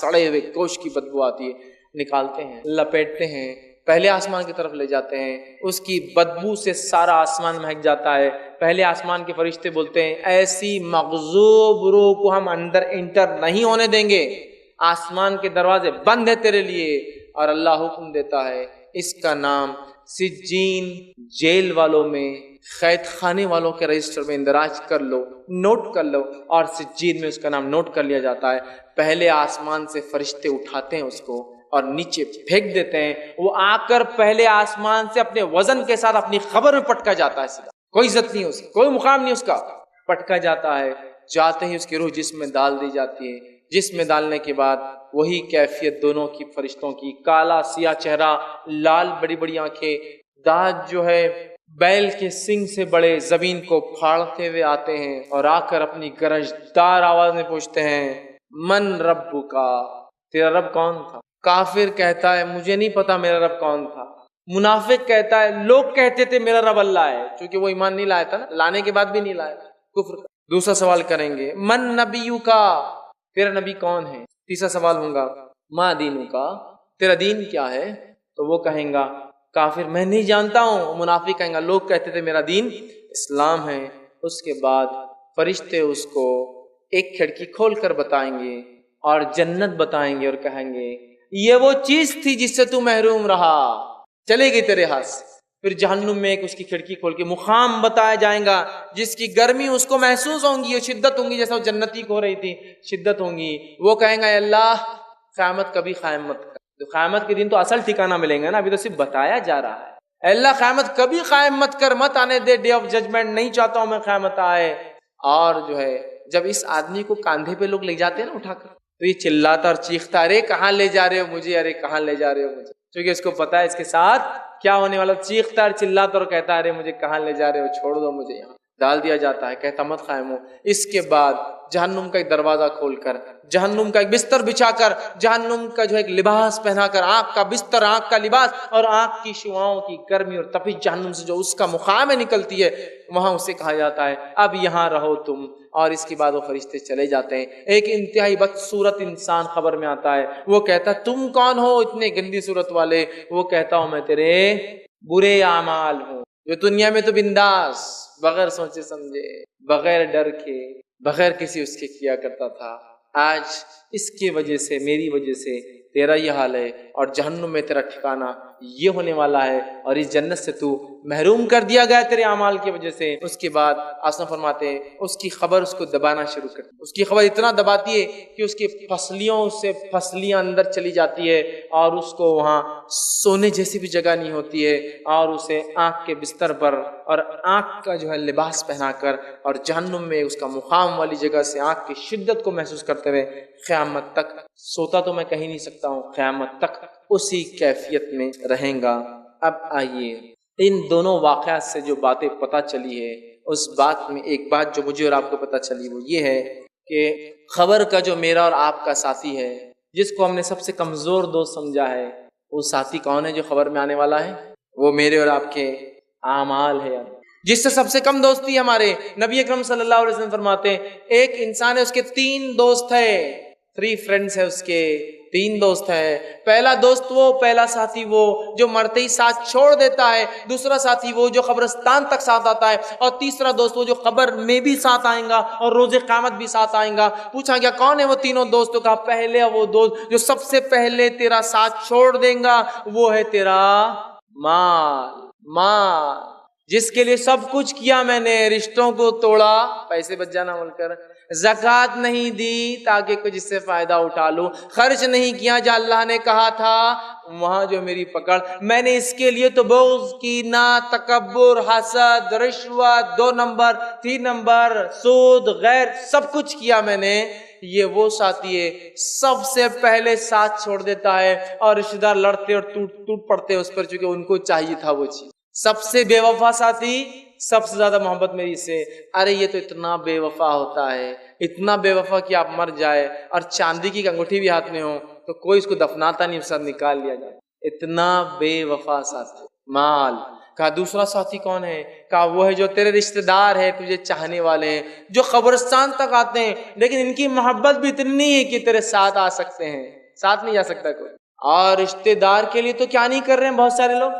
سڑے ہوئے گوشت کی بدبو آتی ہے، نکالتے ہیں، لپیٹتے ہیں، پہلے آسمان کی طرف لے جاتے ہیں. اس کی بدبو سے سارا آسمان مہک جاتا ہے. پہلے آسمان کے فرشتے بولتے ہیں ایسی مغضوب روح کو ہم اندر انٹر نہیں ہونے دیں گے، آسمان کے دروازے بند ہیں تیرے لیے. اور اللہ حکم دیتا ہے اس کا نام سجین، جیل والوں میں قید خانے والوں کے رجسٹر میں اندراج کر لو، نوٹ کر لو. اور سجین میں اس کا نام نوٹ کر لیا جاتا ہے. پہلے آسمان سے فرشتے اٹھاتے ہیں اس کو اور نیچے پھینک دیتے ہیں. وہ آ کر پہلے آسمان سے اپنے وزن کے ساتھ اپنی خبر میں پٹکا جاتا ہے. سیدھا کوئی عزت نہیں اس کی، کوئی مقام نہیں اس کا، پٹکا جاتا ہے. جاتے ہی اس کی روح جسم میں ڈال دی جاتی ہے. جسم میں ڈالنے کے بعد وہی کیفیت دونوں کی فرشتوں کی، کالا سیاہ چہرہ، لال بڑی بڑی آنکھیں، دانت جو ہے بیل کے سنگ سے بڑے، زمین کو پھاڑتے ہوئے آتے ہیں اور آ کر اپنی گرجدار آواز میں پوچھتے ہیں من ربک، تیرا رب کون تھا؟ کافر کہتا ہے مجھے نہیں پتا میرا رب کون تھا. منافق کہتا ہے لوگ کہتے تھے میرا رب اللہ ہے، چونکہ وہ ایمان نہیں لایا تھا نا، لانے کے بعد بھی نہیں لایا، کفر. دوسرا سوال کریں گے من نبیک، تیرا نبی کون ہے؟ تیسرا سوال ہوگا ما دینک، تیرا دین کیا ہے؟ تو وہ کہیں گا کافر میں نہیں جانتا ہوں. منافق کہیں گا لوگ کہتے تھے میرا دین اسلام ہے. اس کے بعد فرشتے اس کو ایک کھڑکی کھول کر بتائیں گے اور جنت بتائیں گے اور کہیں گے یہ وہ چیز تھی جس سے تو محروم رہا، چلے گئی تیرے ہاتھ سے. پھر جہنم میں ایک اس کی کھڑکی کھول کے مقام بتایا جائے گا جس کی گرمی اس کو محسوس ہوں گی اور شدت ہوں گی، جیسا وہ جنتی کو ہو رہی تھی شدت ہوں گی. وہ کہیں گا اے اللہ قیامت کبھی قائم مت کر. قیامت کے دن تو اصل ٹھکانہ ملیں گا نا، ابھی تو صرف بتایا جا رہا ہے. اے اللہ قیامت کبھی قائم مت کر، مت آنے دے ڈے آف ججمنٹ، نہیں چاہتا ہوں میں قیامت آئے. اور جو ہے جب اس آدمی کو کاندھے پہ لوگ لے جاتے ہیں نا اٹھا کر، تو یہ چلاتا اور چیختا ارے کہاں لے جا رہے ہو مجھے، ارے کہاں لے جا رہے ہو مجھے، کیونکہ اس کو پتا ہے اس کے ساتھ کیا ہونے والا. چیختا اور چلاتا اور کہتا ارے مجھے کہاں لے جا رہے ہو، چھوڑ دو مجھے. یہاں ڈال دیا جاتا ہے، کہتا مت قائم ہو. اس کے بعد جہنم کا ایک دروازہ کھول کر، جہنم کا ایک بستر بچھا کر، جہنم کا جو ایک لباس پہنا کر، آنکھ کا بستر، آنکھ کا لباس اور آنکھ کی شعاؤں کی گرمی اور تپش جہنم سے جو اس کا مقام میں نکلتی ہے، وہاں اسے کہا جاتا ہے اب یہاں رہو تم. اور اس کے بعد وہ فرشتے چلے جاتے ہیں. ایک انتہائی بدصورت انسان خبر میں آتا ہے، وہ کہتا ہے تم کون ہو اتنے گندی صورت والے؟ وہ کہتا ہوں میں تیرے برے اعمال ہوں جو دنیا میں تو بنداس بغیر سوچے سمجھے، بغیر ڈر کے، بغیر کسی اس کے کیا کرتا تھا. آج اس کی وجہ سے، میری وجہ سے تیرا یہ حال ہے اور جہنم میں تیرا ٹھکانہ یہ ہونے والا ہے اور اس جنت سے تو محروم کر دیا گیا تیرے اعمال کی وجہ سے. اس کے بعد آسان فرماتے ہیں اس کی خبر اس کو دبانا شروع کرتی، اس کی خبر اتنا دباتی ہے کہ اس کی پسلیوں سے پسلیاں اندر چلی جاتی ہے اور اس کو وہاں سونے جیسی بھی جگہ نہیں ہوتی ہے. اور اسے آنکھ کے بستر پر اور آنکھ کا جو ہے لباس پہنا کر اور جہنم میں اس کا مقام والی جگہ سے آنکھ کی شدت کو محسوس کرتے ہوئے قیامت تک، سوتا تو میں کہیں نہیں سکتا ہوں، قیامت تک اسی کیفیت میں رہیں گا. اب آئیے ان دونوں واقعات سے جو باتیں پتہ چلی ہے، اس بات میں ایک بات جو مجھے اور آپ کو پتہ چلی وہ یہ ہے کہ خبر کا جو میرا اور آپ کا ساتھی ہے، جس کو ہم نے سب سے کمزور دوست سمجھا ہے، وہ ساتھی کون ہے جو خبر میں آنے والا ہے؟ وہ میرے اور آپ کے اعمال ہے. جس سے سب سے کم دوستی ہمارے نبی اکرم صلی اللہ علیہ وسلم فرماتے ہیں ایک انسان ہے، اس کے 3 دوست ہے، 3 فرینڈس ہے، اس کے 3 دوست ہیں. پہلا دوست وہ، پہلا ساتھی وہ جو مرتے ہی ساتھ چھوڑ دیتا ہے، دوسرا ساتھی وہ جو قبرستان تک ساتھ آتا ہے، اور تیسرا دوست وہ جو قبر میں بھی ساتھ آئیں گا اور روز قیامت بھی ساتھ آئیں گا. پوچھا گیا کون ہے وہ تینوں دوستوں کا؟ پہلے وہ دوست جو سب سے پہلے تیرا ساتھ چھوڑ دیں گا وہ ہے تیرا مال، جس کے لیے سب کچھ کیا میں نے، رشتوں کو توڑا، پیسے بچ جانا بول کر، زکوٰۃ نہیں دی تاکہ کچھ اس سے فائدہ اٹھا لوں، خرچ نہیں کیا جہاں اللہ نے کہا تھا وہاں جو میری پکڑ، میں نے اس کے لیے تو بغض، کینہ، تکبر، حسد، رشوت، 2 نمبر، 3 نمبر، سود، غیر، سب کچھ کیا میں نے. یہ وہ ساتھی ہے سب سے پہلے ساتھ چھوڑ دیتا ہے اور رشتہ دار لڑتے اور ٹوٹ پڑتے اس پر، چونکہ ان کو چاہیے تھا وہ چیز. سب سے بے وفا ساتھی، سب سے زیادہ محبت میری سے، ارے یہ تو اتنا بے وفا ہوتا ہے، اتنا بے وفا کہ آپ مر جائے اور چاندی کی انگوٹھی بھی ہاتھ میں ہو تو کوئی اس کو دفناتا نہیں، اس سے نکال لیا جائے، اتنا بے وفا ساتھی. مال. کہا دوسرا ساتھی کون ہے؟ کہا وہ ہے جو تیرے رشتہ دار ہے، تجھے چاہنے والے ہیں، جو قبرستان تک آتے ہیں لیکن ان کی محبت بھی اتنی ہے کہ تیرے ساتھ آ سکتے ہیں، ساتھ نہیں جا سکتا کوئی. اور رشتہ دار کے لیے تو کیا نہیں کر رہے ہیں بہت سارے لوگ،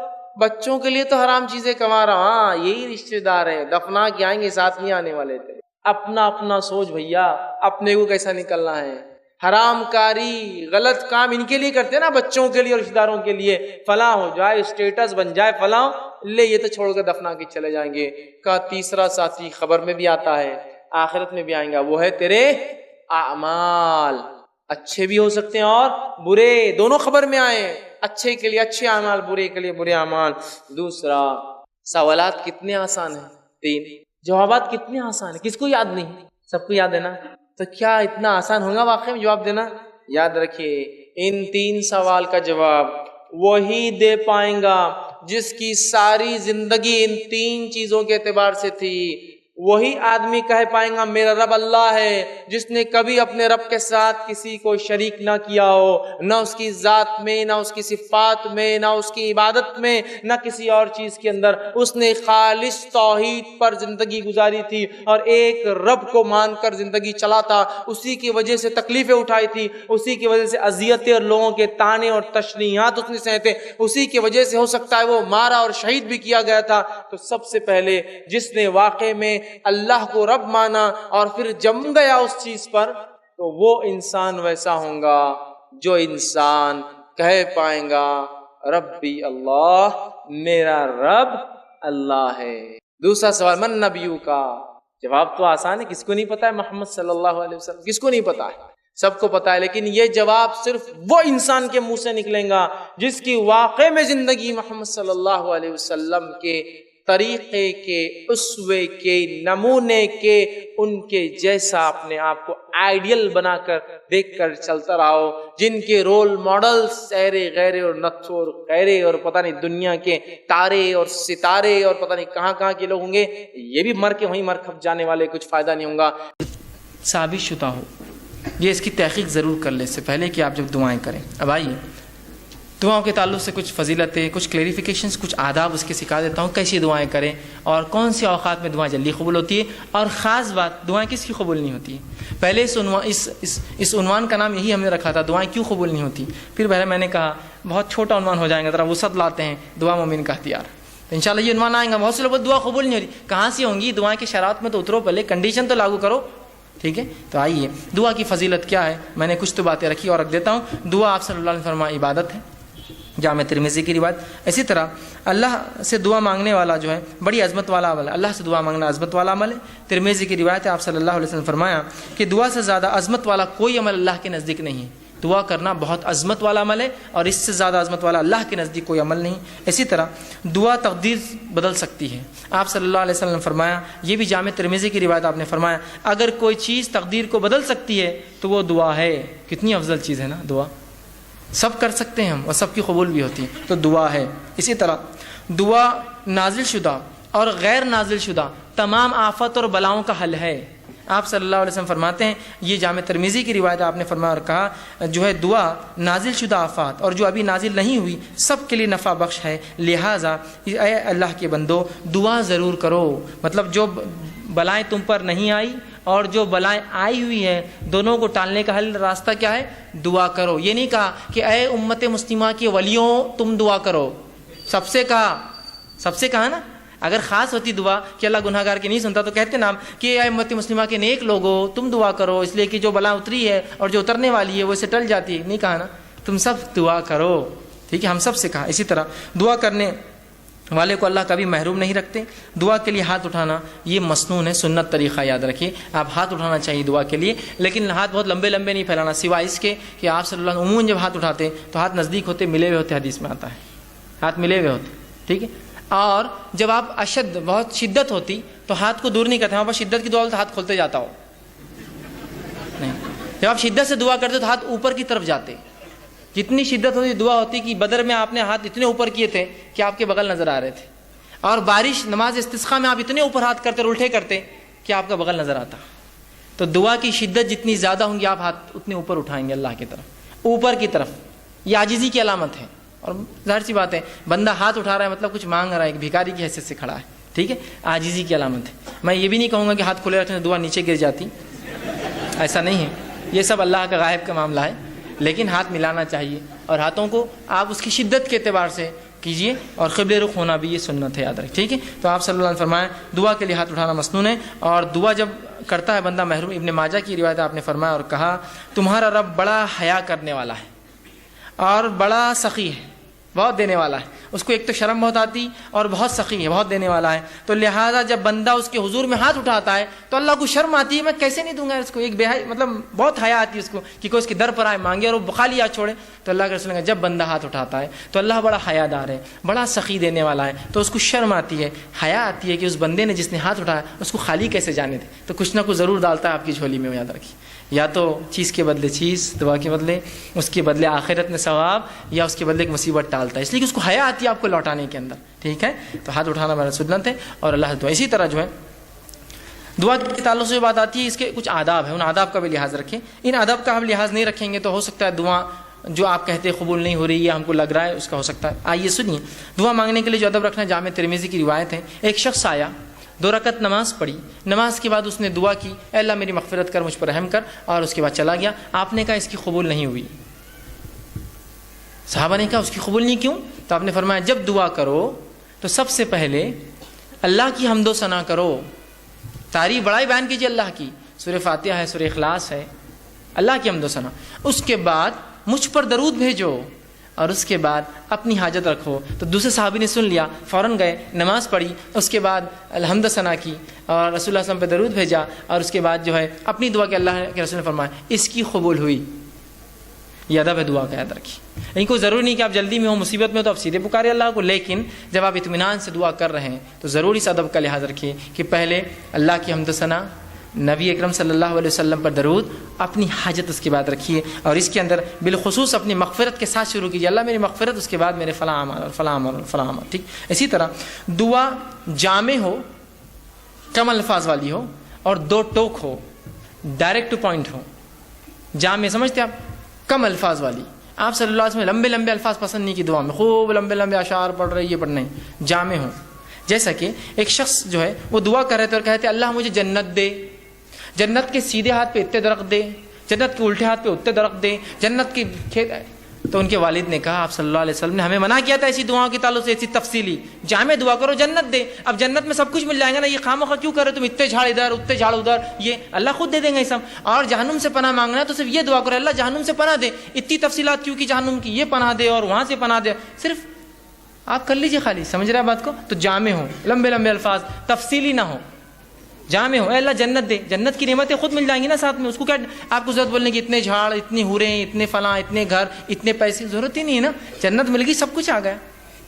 بچوں کے لیے تو حرام چیزیں کما رہا. ہاں یہی رشتہ دار ہیں، دفنا کے آئیں گے، ساتھ نہیں آنے والے تھے. اپنا اپنا سوچ بھیا، اپنے کو کیسا نکلنا ہے. حرام کاری، غلط کام ان کے لیے کرتے ہیں نا، بچوں کے لیے اور رشتہ داروں کے لیے، فلاں ہو جائے، اسٹیٹس بن جائے، فلاں لے، یہ تو چھوڑ کر دفنا کے چلے جائیں گے. کا تیسرا ساتھی خبر میں بھی آتا ہے، آخرت میں بھی آئیں گا، وہ ہے تیرے اعمال. اچھے بھی ہو سکتے ہیں اور برے، دونوں خبر میں آئے، اچھے کے لیے اچھے اعمال، برے کے لیے برے اعمال. دوسرا، سوالات کتنے آسان ہیں، 3 جوابات کتنے آسان ہیں، کس کو یاد نہیں؟ سب کو یاد ہے نا؟ تو کیا اتنا آسان ہوگا واقعی میں جواب دینا؟ یاد رکھیے ان 3 سوال کا جواب وہی دے پائیں گا جس کی ساری زندگی ان 3 چیزوں کے اعتبار سے تھی. وہی آدمی کہہ پائیں گا میرا رب اللہ ہے جس نے کبھی اپنے رب کے ساتھ کسی کو شریک نہ کیا ہو، نہ اس کی ذات میں، نہ اس کی صفات میں، نہ اس کی عبادت میں، نہ کسی اور چیز کے اندر. اس نے خالص توحید پر زندگی گزاری تھی اور ایک رب کو مان کر زندگی چلاتا. اسی کی وجہ سے تکلیفیں اٹھائی تھی، اسی کی وجہ سے اذیتیں اور لوگوں کے طعنے اور تشنیعات اس نے سہتے، اسی کی وجہ سے ہو سکتا ہے وہ مارا اور شہید بھی کیا گیا تھا. تو سب سے پہلے جس نے واقع میں اللہ کو رب مانا اور پھر جم گیا اس چیز پر، تو وہ انسان ویسا ہوگا جو انسان کہہ پائیں گا ربی اللہ، میرا رب اللہ ہے. دوسرا سوال من نبیو کا، جواب تو آسان ہے، کس کو نہیں پتا ہے محمد صلی اللہ علیہ وسلم، کس کو نہیں پتا ہے؟ سب کو پتا ہے. لیکن یہ جواب صرف وہ انسان کے منہ سے نکلے گا جس کی واقع میں زندگی محمد صلی اللہ علیہ وسلم کے طریقے کے، اسوے کے، نمونے کے، ان کے جیسا اپنے آپ کو آئیڈیل بنا کر دیکھ کر چلتا رہا ہو، جن کے رول ماڈلز سہرے غیرے اور نتھو اور غیرے اور پتہ نہیں دنیا کے تارے اور ستارے اور پتہ نہیں کہاں کہاں کے لوگ ہوں گے. یہ بھی مر کے وہیں مر کھپ جانے والے، کچھ فائدہ نہیں ہوگا. ثابت شدہ ہو، یہ اس کی تحقیق ضرور کر لے اس سے پہلے کہ آپ جب دعائیں کریں. اب آئیے دعاؤں کے تعلق سے کچھ فضیلتیں، کچھ کلیریفیکیشنز، کچھ آداب اس کے سکھا دیتا ہوں، کیسی دعائیں کریں اور کون سے اوقات میں دعائیں جلدی قبول ہوتی ہے، اور خاص بات دعائیں کس کی قبول نہیں ہوتی. پہلے اس عنوان کا نام یہی ہم نے رکھا تھا، دعائیں کیوں قبول نہیں ہوتی. پھر پہلے میں نے کہا بہت چھوٹا عنوان ہو جائے گا، ذرا وسعت لاتے ہیں، دعا مومن کا ہتھیار. تو انشاءاللہ یہ عنوان آئیں گا. بہت سے لوگ دعا قبول نہیں ہوتی، کہاں سے ہوں گی؟ دعائیں کی شرائط میں تو اترو، پہلے کنڈیشن تو لاگو کرو. ٹھیک ہے، تو آئیے دعا کی فضیلت کیا ہے. میں نے کچھ تو باتیں رکھی اور رکھ دیتا ہوں. دعا آپ صلی اللہ علیہ وسلم فرمایا عبادت ہے، جامع ترمذی کی روایت. اسی طرح اللہ سے دعا مانگنے والا جو ہے بڑی عظمت والا عمل ہے، اللہ سے دعا مانگنا عظمت والا عمل ہے. ترمذی کی روایت ہے، آپ صلی اللہ علیہ وسلم فرمایا کہ دعا سے زیادہ عظمت والا کوئی عمل اللہ کے نزدیک نہیں ہے. دعا کرنا بہت عظمت والا عمل ہے اور اس سے زیادہ عظمت والا اللہ کے نزدیک کوئی عمل نہیں. اسی طرح دعا تقدیر بدل سکتی ہے. آپ صلی اللہ علیہ وسلم نے فرمایا، یہ بھی جامع ترمذی کی روایت، آپ نے فرمایا اگر کوئی چیز تقدیر کو بدل سکتی ہے تو وہ دعا ہے. کتنی افضل چیز ہے نا دعا، سب کر سکتے ہیں ہم اور سب کی قبول بھی ہوتی ہے، تو دعا ہے. اسی طرح دعا نازل شدہ اور غیر نازل شدہ تمام آفت اور بلاؤں کا حل ہے. آپ صلی اللہ علیہ وسلم فرماتے ہیں، یہ جامع ترمذی کی روایت، آپ نے فرمایا اور کہا جو ہے دعا نازل شدہ آفات اور جو ابھی نازل نہیں ہوئی سب کے لیے نفع بخش ہے، لہٰذا اے اللہ کے بندو دعا ضرور کرو۔ مطلب جو بلائیں تم پر نہیں آئی اور جو بلائیں آئی ہوئی ہیں دونوں کو ٹالنے کا حل راستہ کیا ہے؟ دعا کرو۔ یہ نہیں کہا کہ اے امت مسلمہ کے ولیوں تم دعا کرو، سب سے کہا نا۔ اگر خاص ہوتی دعا کہ اللہ گناہ گار کی نہیں سنتا تو کہتے نا کہ اے امت مسلمہ کے نیک لوگوں تم دعا کرو، اس لیے کہ جو بلا اتری ہے اور جو اترنے والی ہے وہ اسے ٹل جاتی ہے۔ نہیں کہا نا، تم سب دعا کرو، ٹھیک ہے، ہم سب سے کہا۔ اسی طرح دعا کرنے والے کو اللہ کبھی محروم نہیں رکھتے۔ دعا کے لیے ہاتھ اٹھانا یہ مسنون ہے، سنت طریقہ یاد رکھیے، آپ ہاتھ اٹھانا چاہیے دعا کے لیے، لیکن ہاتھ بہت لمبے لمبے نہیں پھیلانا، سوائے اس کے کہ آپ صلی اللہ علیہ وسلم عموماً جب ہاتھ اٹھاتے تو ہاتھ نزدیک ہوتے، ملے ہوئے ہوتے، حدیث میں آتا ہے ہاتھ ملے ہوئے ہوتے، ٹھیک ہے۔ اور جب آپ بہت شدت ہوتی تو ہاتھ کو دور نہیں کرتے، وہاں پر شدت کی دعا تو ہاتھ کھولتے جاتا ہو نہیں، جب آپ شدت سے دعا کرتے تو ہاتھ اوپر کی طرف جاتے، جتنی شدت ہوتی دعا ہوتی کہ بدر میں آپ نے ہاتھ اتنے اوپر کیے تھے کہ آپ کے بغل نظر آ رہے تھے، اور بارش نماز استسقاء میں آپ اتنے اوپر ہاتھ کرتے اور الٹے کرتے کہ آپ کا بغل نظر آتا۔ تو دعا کی شدت جتنی زیادہ ہوں گی آپ ہاتھ اتنے اوپر اٹھائیں گے اللہ کی طرف، اوپر کی طرف۔ یہ عاجزی کی علامت ہے، اور ظاہر سی بات ہے بندہ ہاتھ اٹھا رہا ہے مطلب کچھ مانگ رہا ہے، ایک بھکاری کی حیثیت سے کھڑا ہے، ٹھیک ہے، عاجزی کی علامت ہے۔ میں یہ بھی نہیں کہوں گا کہ ہاتھ کھلے رکھنے سے دعا نیچے گر جاتی، ایسا نہیں ہے، یہ سب اللہ کا غائب کا معاملہ ہے، لیکن ہاتھ ملانا چاہیے، اور ہاتھوں کو آپ اس کی شدت کے اعتبار سے کیجئے، اور قبلے رخ ہونا بھی یہ سنت ہے، یاد رکھ، ٹھیک ہے۔ تو آپ صلی اللہ علیہ وسلم فرمائیں دعا کے لیے ہاتھ اٹھانا مسنون ہے، اور دعا جب کرتا ہے بندہ محروم۔ ابن ماجہ کی روایت آپ نے فرمایا اور کہا تمہارا رب بڑا حیا کرنے والا ہے اور بڑا سخی ہے، بہت دینے والا ہے، اس کو ایک تو شرم بہت آتی اور بہت سخی ہے، بہت دینے والا ہے، تو لہٰذا جب بندہ اس کے حضور میں ہاتھ اٹھاتا ہے تو اللہ کو شرم آتی ہے، میں کیسے نہیں دوں گا اس کو، ایک مطلب بہت حیا آتی ہے اس کو کہ کوئی اس کے در پر آئے مانگے اور وہ خالی ہاتھ چھوڑے۔ تو اللہ کے رسول نے جب بندہ ہاتھ اٹھاتا ہے تو اللہ بڑا حیا دار ہے، بڑا سخی دینے والا ہے، تو اس کو شرم آتی ہے، حیا آتی ہے کہ اس بندے نے جس نے ہاتھ اٹھایا اس کو خالی کیسے جانے دے، تو کچھ نہ کچھ ضرور ڈالتا ہے آپ کی جھولی میں، یاد رکھیے، یا تو چیز کے بدلے چیز، دعا کے بدلے، اس کے بدلے آخرت میں ثواب، یا اس کے بدلے ایک مصیبت ٹالتا ہے، اس لیے کہ اس کو حیا آتی ہے آپ کو لوٹانے کے اندر، ٹھیک ہے۔ تو ہاتھ اٹھانا ہمارا سنت ہے، اور اللہ دعا۔ اسی طرح جو ہے دعا کے تعلق سے بات آتی ہے، اس کے کچھ آداب ہیں، ان آداب کا بھی لحاظ رکھیں۔ ان آداب کا ہم لحاظ نہیں رکھیں گے تو ہو سکتا ہے دعا جو آپ کہتے قبول نہیں ہو رہی ہے، ہم کو لگ رہا ہے اس کا ہو سکتا ہے۔ آئیے سنیے، دعا مانگنے کے لیے جو ادب رکھنا، جامع ترمذی کی روایت ہے، ایک شخص آیا، 2 رکعت نماز پڑھی، نماز کے بعد اس نے دعا کی، اے اللہ میری مغفرت کر، مجھ پر رحم کر، اور اس کے بعد چلا گیا۔ آپ نے کہا اس کی قبول نہیں ہوئی، صحابہ نے کہا اس کی قبول نہیں کیوں؟ تو آپ نے فرمایا جب دعا کرو تو سب سے پہلے اللہ کی حمد و ثنا کرو، تعریف بڑائی بیان کیجیے اللہ کی، سورہ فاتحہ ہے، سورہ اخلاص ہے، اللہ کی حمد و ثنا، اس کے بعد مجھ پر درود بھیجو، اور اس کے بعد اپنی حاجت رکھو۔ تو دوسرے صحابی نے سن لیا، فوراً گئے، نماز پڑھی، اس کے بعد الحمد ثنا کی اور رسول اللہ صلی اللہ علیہ وسلم پہ درود بھیجا، اور اس کے بعد جو ہے اپنی دعا کہ اللہ کے رسول نے فرمایا اس کی قبول ہوئی۔ یہ ادب ہے دعا کا، یاد رکھیے۔ ان کو ضروری نہیں کہ آپ جلدی میں ہو، مصیبت میں ہو تو آپ سیدھے پکارے اللہ کو، لیکن جب آپ اطمینان سے دعا کر رہے ہیں تو ضرور اس ادب کا لحاظ رکھیے کہ پہلے اللہ کی حمد و ثنا، نبی اکرم صلی اللہ علیہ وسلم پر درود، اپنی حاجت اس کے بعد رکھیے، اور اس کے اندر بالخصوص اپنی مغفرت کے ساتھ شروع کیجیے، اللہ میری مغفرت، اس کے بعد میرے فلاں اعمال اور فلاں اعمال اور فلاں اعمال، ٹھیک۔ اسی طرح دعا جامع ہو، کم الفاظ والی ہو، اور 2 ٹوک ہو، ڈائریکٹ ٹو پوائنٹ ہو۔ جامع سمجھتے آپ؟ کم الفاظ والی، آپ صلی اللہ علیہ وسلم لمبے لمبے الفاظ پسند نہیں کی دعا میں، خوب لمبے لمبے اشعار پڑھ رہے، یہ پڑھ نہیں، جامع ہو۔ جیسا کہ ایک شخص جو ہے وہ دعا کر رہے تھے اور کہتے اللہ مجھے جنت دے، جنت کے سیدھے ہاتھ پہ اتنے درخت دے، جنت کے الٹے ہاتھ پہ اتنے درخت دے، جنت کے کھیت۔ تو ان کے والد نے کہا آپ صلی اللہ علیہ وسلم نے ہمیں منع کیا تھا ایسی دعاؤں کے تعلق سے، ایسی تفصیلی جامع دعا کرو، جنت دے۔ اب جنت میں سب کچھ مل جائے گا نا، یہ خواہ کیوں کر رہے تم اتنے جھاڑ ادھر اتنے جھاڑ ادھر، یہ اللہ خود دے دیں گے یہ سب۔ اور جہنم سے پناہ مانگنا ہے تو صرف یہ دعا کرو اللہ جہنم سے پناہ دے، اتنی تفصیلات کیوں کی جہنم کی، یہ پناہ دے اور وہاں سے پناہ دے، صرف آپ کر لیجیے خالی، سمجھ رہے ہیں بات کو؟ تو جامع ہو، لمبے لمبے الفاظ، تفصیلی نہ ہو، جامع ہو، اے اللہ جنت دے، جنت کی نعمتیں خود مل جائیں گی نا ساتھ میں، اس کو کیا آپ کو ضرورت بولنے کی اتنے جھاڑ، اتنی حوریں، اتنے فلاں، اتنے گھر، اتنے پیسے، ضرورت ہی نہیں ہے نا، جنت مل گئی، سب کچھ آ گیا،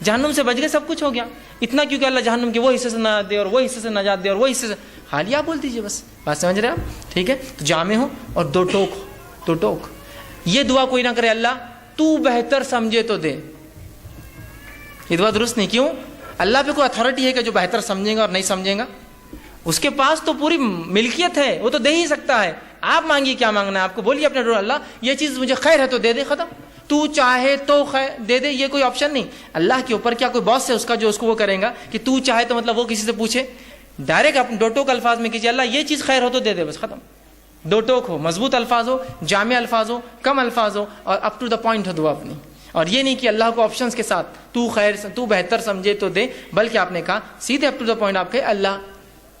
جہنم سے بچ گئے، سب کچھ ہو گیا۔ اتنا کیوں کہ اللہ جہنم کے وہ حصے سے نجات دے اور وہ حصے سے نجات دے اور وہ حصے سے، خالی آپ بول دیجیے بس، بات سمجھ رہے آپ؟ ٹھیک ہے، تو جامع ہو اور 2 ٹوک ہو، 2 ٹوک۔ یہ دعا کوئی نہ کرے اللہ تو بہتر سمجھے تو دے، یہ دعا درست نہیں، کیوں؟ اللہ پہ کوئی اتھارٹی ہے کہ جو بہتر سمجھے گا اور نہیں سمجھے گا؟ اس کے پاس تو پوری ملکیت ہے, وہ تو دے ہی سکتا ہے. آپ مانگیے کیا مانگنا ہے آپ کو, بولیے اپنے ڈور اللہ یہ چیز مجھے خیر ہے تو دے دے, ختم. تو چاہے تو خیر دے دے, یہ کوئی آپشن نہیں. اللہ کے اوپر کیا کوئی باس ہے اس کا جو اس کو وہ کرے گا کہ تو چاہے تو مطلب وہ کسی سے پوچھے؟ ڈائریکٹ اپنے دو ٹوک الفاظ میں کیجیے, اللہ یہ چیز خیر ہو تو دے دے, بس ختم. دو ٹوک ہو, مضبوط الفاظ ہو, جامع الفاظ ہو, کم الفاظ ہو, اور اپ ٹو دا پوائنٹ ہو دعا اپنی. اور یہ نہیں کہ اللہ کو آپشنس کے ساتھ تو خیر تو بہتر سمجھے تو دے, بلکہ آپ نے کہا سیدھے اپ ٹو دا پوائنٹ آپ کہے اللہ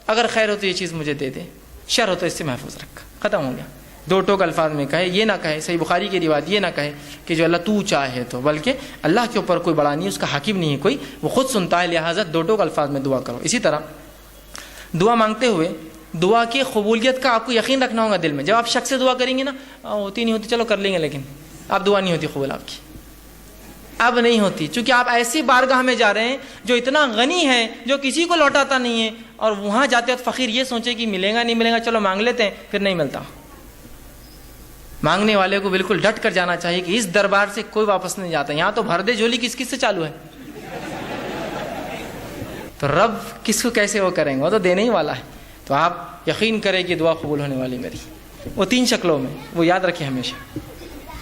اگر خیر ہو تو یہ چیز مجھے دے دے, شر ہو تو اس سے محفوظ رکھ, ختم ہو گیا. دو ٹوک الفاظ میں کہے, یہ نہ کہے, صحیح بخاری کی روایت یہ نہ کہے کہ جو اللہ تو چاہے تو, بلکہ اللہ کے اوپر کوئی بڑا نہیں, اس کا حاکم نہیں ہے کوئی, وہ خود سنتا ہے, لہٰذا دو ٹوک الفاظ میں دعا کرو. اسی طرح دعا مانگتے ہوئے دعا کی قبولیت کا آپ کو یقین رکھنا ہوگا دل میں. جب آپ شخص سے دعا کریں گے نا, ہوتی نہیں ہوتی چلو کر لیں گے, لیکن اب دعا نہیں ہوتی قبول آپ کی, اب نہیں ہوتی, چونکہ آپ ایسی بارگاہ میں جا رہے ہیں جو اتنا غنی ہے, جو کسی کو لوٹاتا نہیں ہے, اور وہاں جاتے وقت فقیر یہ سوچے کہ ملے گا نہیں ملے گا, چلو مانگ لیتے ہیں, پھر نہیں ملتا. مانگنے والے کو بالکل ڈٹ کر جانا چاہیے کہ اس دربار سے کوئی واپس نہیں جاتا. یہاں تو بھر دے جھولی کس کس سے چالو ہے, تو رب کس کو کیسے وہ کریں گے, وہ تو دینے ہی والا ہے. تو آپ یقین کریں کہ دعا قبول ہونے والی میری, وہ 3 شکلوں میں, وہ یاد رکھیں ہمیشہ.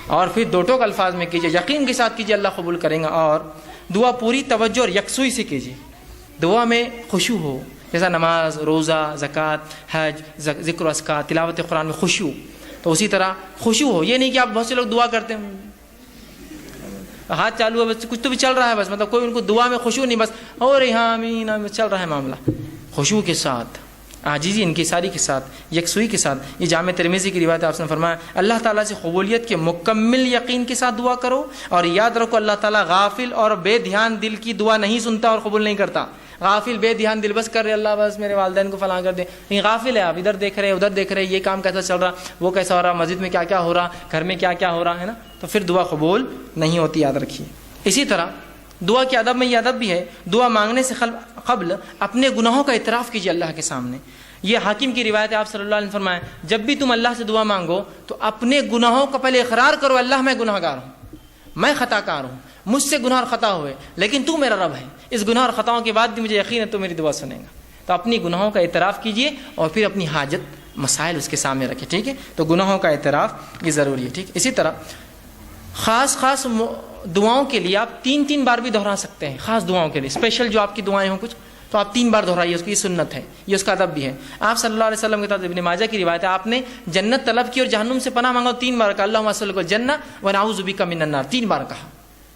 اور پھر دو ٹوک الفاظ میں کیجیے, یقین کے ساتھ کیجیے اللہ قبول کریں گا. اور دعا پوری توجہ اور یکسوئی سے کیجیے, دعا میں خشوع ہو, جیسا نماز, روزہ, زکوٰۃ, حج, ذکر و اذکار, تلاوت قرآن میں خشوع, تو اسی طرح خشوع ہو. یہ نہیں کہ آپ بہت سے لوگ دعا کرتے ہیں ہاتھ چالو ہے بس, کچھ تو بھی چل رہا ہے بس, مطلب کوئی ان کو دعا میں خشوع نہیں, بس اور یہاں آمین چل رہا ہے معاملہ. خشوع کے ساتھ, عاجزی انکساری کے ساتھ, یکسوئی کے ساتھ. یہ جامع ترمذی کی روایت آپ نے فرمایا اللہ تعالیٰ سے قبولیت کے مکمل یقین کے ساتھ دعا کرو, اور یاد رکھو اللہ تعالیٰ غافل اور بے دھیان دل کی دعا نہیں سنتا اور قبول نہیں کرتا. غافل بے دھیان دل بس کر رہے, اللہ بس میرے والدین کو فلاں کر دے, نہیں غافل ہے آپ, ادھر دیکھ رہے ادھر دیکھ رہے, یہ کام کیسا چل رہا, وہ کیسا ہو رہا, مسجد میں کیا کیا ہو رہا, گھر میں کیا کیا ہو رہا ہے نا, تو پھر دعا قبول نہیں ہوتی, یاد رکھیے. اسی طرح دعا کے ادب میں یہ ادب بھی ہے, دعا مانگنے سے قبل اپنے گناہوں کا اعتراف کیجیے اللہ کے سامنے. یہ حاکم کی روایت ہے, آپ صلی اللہ علیہ وسلم فرمائیں جب بھی تم اللہ سے دعا مانگو تو اپنے گناہوں کا پہلے اقرار کرو, اللہ میں گناہ گار ہوں, میں خطا کار ہوں, مجھ سے گناہ اور خطا ہوئے, لیکن تو میرا رب ہے, اس گناہ اور خطاؤں کے بعد بھی مجھے یقین ہے تو میری دعا سنے گا. تو اپنی گناہوں کا اعتراف کیجیے اور پھر اپنی حاجت مسائل اس کے سامنے رکھیں, ٹھیک ہے. تو گناہوں کا اعتراف یہ ضروری ہے, ٹھیک. اسی طرح خاص دعاؤں کے لیے آپ 3 بار بھی دہرا سکتے ہیں, خاص دعاؤں کے لیے اسپیشل جو آپ کی دعائیں ہوں کچھ, تو آپ 3 بار دہرائیے, اس کی سنت ہے, یہ اس کا ادب بھی ہے. آپ صلی اللہ علیہ وسلم کے طرف ابن ماجہ کی روایت ہے, آپ نے جنت طلب کی اور جہنم سے پناہ مانگا, 3 بار کہا اللہم صلی الجنہ ونعوذ بک من النار, 3 بار کہا.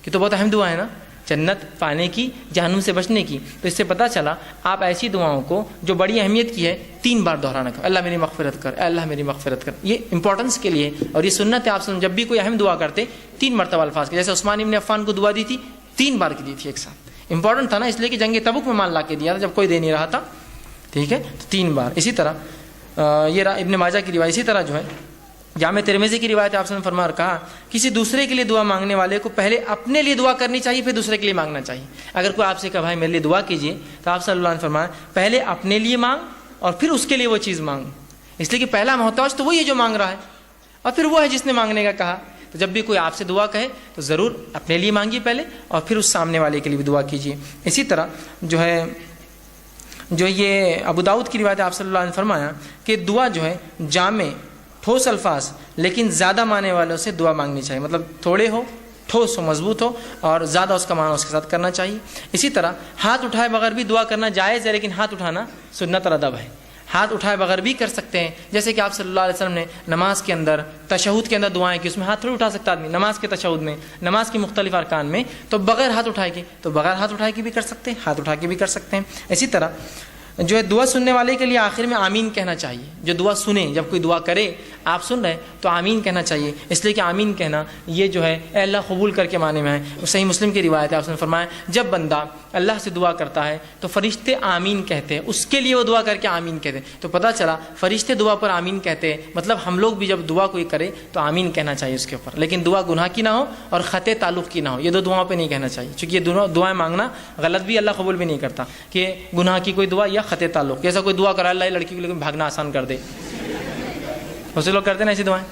کہ تو بہت اہم دعا ہے نا, جنت پانے کی, جہنم سے بچنے کی. تو اس سے پتہ چلا آپ ایسی دعاؤں کو جو بڑی اہمیت کی ہے 3 بار دہرانا, اللہ میری مغفرت کر, اے اللہ میری مغفرت کر, یہ امپورٹنس کے لیے اور یہ سنت ہے. آپ جب بھی کوئی اہم دعا کرتے 3 مرتبہ الفاظ کے, جیسے عثمان ابن عفان کو دعا دی تھی 3 بار کی دی تھی ایک ساتھ. امپورٹنٹ تھا نا, اس لیے کہ جنگ تبوک میں مال لا کے دیا تھا جب کوئی دے نہیں رہا تھا, ٹھیک ہے, تو 3 بار. اسی طرح یہ ابن ماجہ کی روایت. اسی طرح جو ہے جامع ترمذی کی روایت آپ نے فرمایا اور کہا کسی دوسرے کے لیے دعا مانگنے والے کو پہلے اپنے لیے دعا کرنی چاہیے, پھر دوسرے کے لیے مانگنا چاہیے. اگر کوئی آپ سے کہا بھائی میرے لیے دعا کیجیے, تو آپ صلی اللہ علیہ وسلم فرمایا پہلے اپنے لیے مانگ اور پھر اس کے لیے وہ چیز مانگ, اس لیے کہ پہلا محتاج تو وہی ہے جو مانگ رہا ہے, اور پھر وہ ہے جس نے مانگنے کا کہا. تو جب بھی کوئی آپ سے دعا کہے تو ضرور اپنے لیے مانگیے پہلے, اور پھر اس سامنے والے کے لیے بھی دعا کیجیے. اسی طرح جو یہ ابو داؤد کی روایت ہے, آپ صلی اللہ علیہ وسلم فرمایا کہ دعا جو ہے جامع ٹھوس الفاظ لیکن زیادہ معنی والوں سے دعا مانگنی چاہیے, مطلب تھوڑے ہو, ٹھوس ہو, مضبوط ہو, اور زیادہ اس کا معنی اس کے ساتھ کرنا چاہیے. اسی طرح ہاتھ اٹھائے بغیر بھی دعا کرنا جائز ہے, لیکن ہاتھ اٹھانا سنت اور ادب ہے. ہاتھ اٹھائے بغیر بھی کر سکتے ہیں, جیسے کہ آپ صلی اللہ علیہ وسلم نے نماز کے اندر تشہد کے اندر دعائیں کی, اس میں ہاتھ تھوڑی اٹھا سکتا آدمی نماز کے تشہد میں, نماز کی مختلف ارکان میں, تو بغیر ہاتھ اٹھائے کے, تو بغیر ہاتھ اٹھائے کے بھی کر سکتے ہیں, ہاتھ اٹھا کے بھی کر سکتے ہیں. اسی طرح جو ہے دعا سننے والے کے لیے آخر میں آمین کہنا چاہیے. جو دعا سنے, جب کوئی دعا کرے آپ سن رہے تو آمین کہنا چاہیے, اس لیے کہ آمین کہنا یہ جو ہے اے اللہ قبول کر کے معنی میں ہے. صحیح مسلم کی روایت ہے, آپ نے فرمایا جب بندہ اللہ سے دعا کرتا ہے تو فرشتے آمین کہتے ہیں, اس کے لیے وہ دعا کر کے آمین کہتے ہیں. تو پتہ چلا فرشتے دعا پر آمین کہتے ہیں, مطلب ہم لوگ بھی جب دعا کوئی کرے تو آمین کہنا چاہیے اس کے اوپر, لیکن دعا گناہ کی نہ ہو اور خطے تعلق کی نہ ہو. یہ 2 دعاؤں پہ نہیں کہنا چاہیے, چونکہ یہ دونوں دعائیں مانگنا غلط بھی, اللہ قبول بھی نہیں کرتا, کہ گناہ کی کوئی دعا یا خطے تعلق. جیسا کوئی دعا کرا اللہ لڑکی کو لیکن بھاگنا آسان کر دے, بہت سے لوگ کرتے ہیں نا ایسی دعائیں,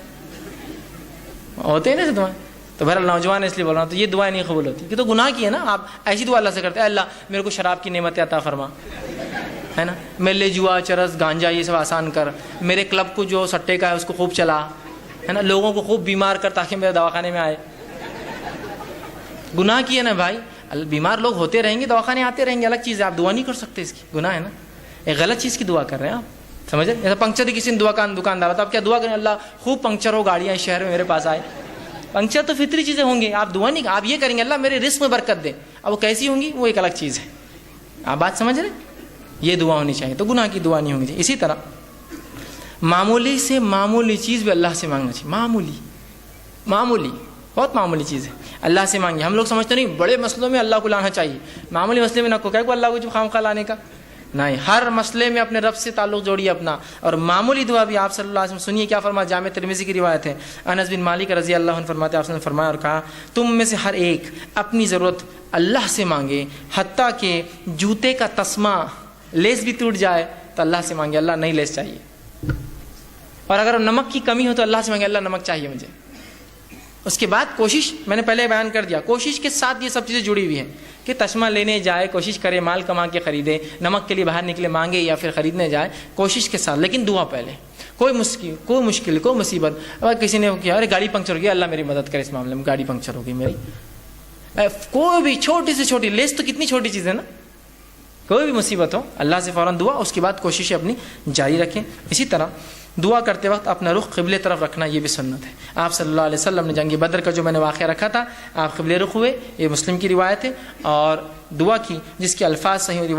ہوتے ہیں نا ایسی دعائیں. تو بہرحال نوجوان اس لیے بول رہا ہوں, تو یہ دعائیں نہیں قبول ہوتی, کہ تو گناہ کی ہے نا. آپ ایسی دعا اللہ سے کرتے ہیں اللہ میرے کو شراب کی نعمت عطا فرما, ہے نا. میلے جوا چرس گانجا یہ سب آسان کر, میرے کلب کو جو سٹے کا ہے اس کو خوب چلا, ہے نا, لوگوں کو خوب بیمار کر تاکہ میرے دواخانے میں آئے. گناہ کی ہے نا بھائی, بیمار لوگ ہوتے رہیں گے, دواخانے آتے رہیں گے, الگ چیز ہے, آپ دعا نہیں کر سکتے, اس کی گناہ ہے نا, ایک غلط چیز کی دعا کر رہے ہیں آپ, سمجھ رہے. جیسے پنکچر کی کسی نے دکاندار ہوتا, آپ کیا دعا کریں, اللہ خوب پنکچر ہو گاڑیاں اس شہر میں میرے پاس آئے. پنکچر تو فطری چیزیں ہوں گی, آپ دعا نہیں, آپ یہ کریں گے اللہ میرے رزق میں برکت دے. اب وہ کیسی ہوں گی وہ ایک الگ چیز ہے, آپ بات سمجھ رہے. یہ دعا ہونی چاہیے, تو گناہ کی دعا نہیں ہونی چاہیے. اسی طرح معمولی سے معمولی چیز بھی اللہ سے مانگنا چاہیے. معمولی بہت معمولی چیز ہے, اللہ سے مانگے. ہم لوگ سمجھتے نہیں بڑے مسئلوں میں اللہ کو لانا چاہیے, معمولی مسئلے میں نہ کو کہ اللہ کو جو خام خواہ لانے کا نہیں, ہر مسئلے میں اپنے رب سے تعلق جوڑیے اپنا. اور معمولی دعا بھی آپ صلی اللہ علیہ وسلم سنیے کیا فرمایا, جامع ترمذی کی روایت ہے, انس بن مالک رضی اللہ عنہ فرماتے ہیں, آپ نے فرمایا اور کہا, تم میں سے ہر ایک اپنی ضرورت اللہ سے مانگے, حتیٰ کہ جوتے کا تسمہ لیس بھی ٹوٹ جائے تو اللہ سے مانگے, اللہ نہیں لیس چاہیے. اور اگر نمک کی کمی ہو تو اللہ سے مانگے, اللہ نمک چاہیے مجھے. اس کے بعد کوشش, میں نے پہلے بیان کر دیا, کوشش کے ساتھ یہ سب چیزیں جڑی ہوئی ہیں کہ تسمہ لینے جائے, کوشش کرے, مال کما کے خریدے, نمک کے لیے باہر نکلے مانگے یا پھر خریدنے جائے, کوشش کے ساتھ, لیکن دعا پہلے. کوئی مشکل کوئی مصیبت, اگر کسی نے کیا ارے گاڑی پنکچر ہو گیا, اللہ میری مدد کرے اس معاملے میں, گاڑی پنکچر ہو گئی میری, کوئی بھی چھوٹی سے چھوٹی, لیس تو کتنی چھوٹی چیز ہے نا, کوئی بھی مصیبت ہو اللہ سے فوراً دعا, اس کے بعد کوششیں اپنی جاری رکھیں. اسی طرح دعا کرتے وقت اپنا رخ قبلے طرف رکھنا یہ بھی سنت ہے. آپ صلی اللہ علیہ وسلم نے جنگ بدر کا جو میں نے واقعہ رکھا تھا, آپ قبلے رخ ہوئے, یہ مسلم کی روایت ہے, اور دعا کی جس کے الفاظ صحیح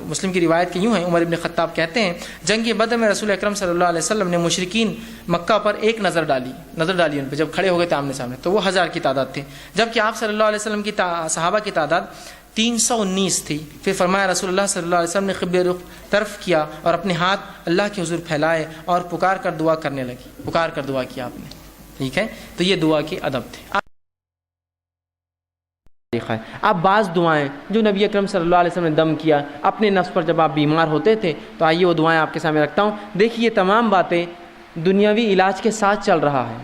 مسلم کی روایت کے یوں ہیں. عمر ابن خطاب کہتے ہیں, جنگ بدر میں رسول اکرم صلی اللہ علیہ وسلم نے مشرکین مکہ پر ایک نظر ڈالی ان پہ, جب کھڑے ہو گئے تھے آمنے سامنے, تو وہ 1000 کی تعداد تھے, جبکہ آپ صلی اللہ علیہ وسلم کی صحابہ کی تعداد 319 تھی. پھر فرمایا رسول اللہ صلی اللہ علیہ وسلم نے قبلے رخ طرف کیا اور اپنے ہاتھ اللہ کے حضور پھیلائے اور پکار کر دعا کرنے لگی, پکار کر دعا کیا آپ نے. ٹھیک ہے, تو یہ دعا کے ادب تھے. اب بعض دعائیں جو نبی اکرم صلی اللہ علیہ وسلم نے دم کیا اپنے نفس پر جب آپ بیمار ہوتے تھے, تو آئیے وہ دعائیں آپ کے سامنے رکھتا ہوں. دیکھیے تمام باتیں دنیاوی علاج کے ساتھ چل رہا ہے,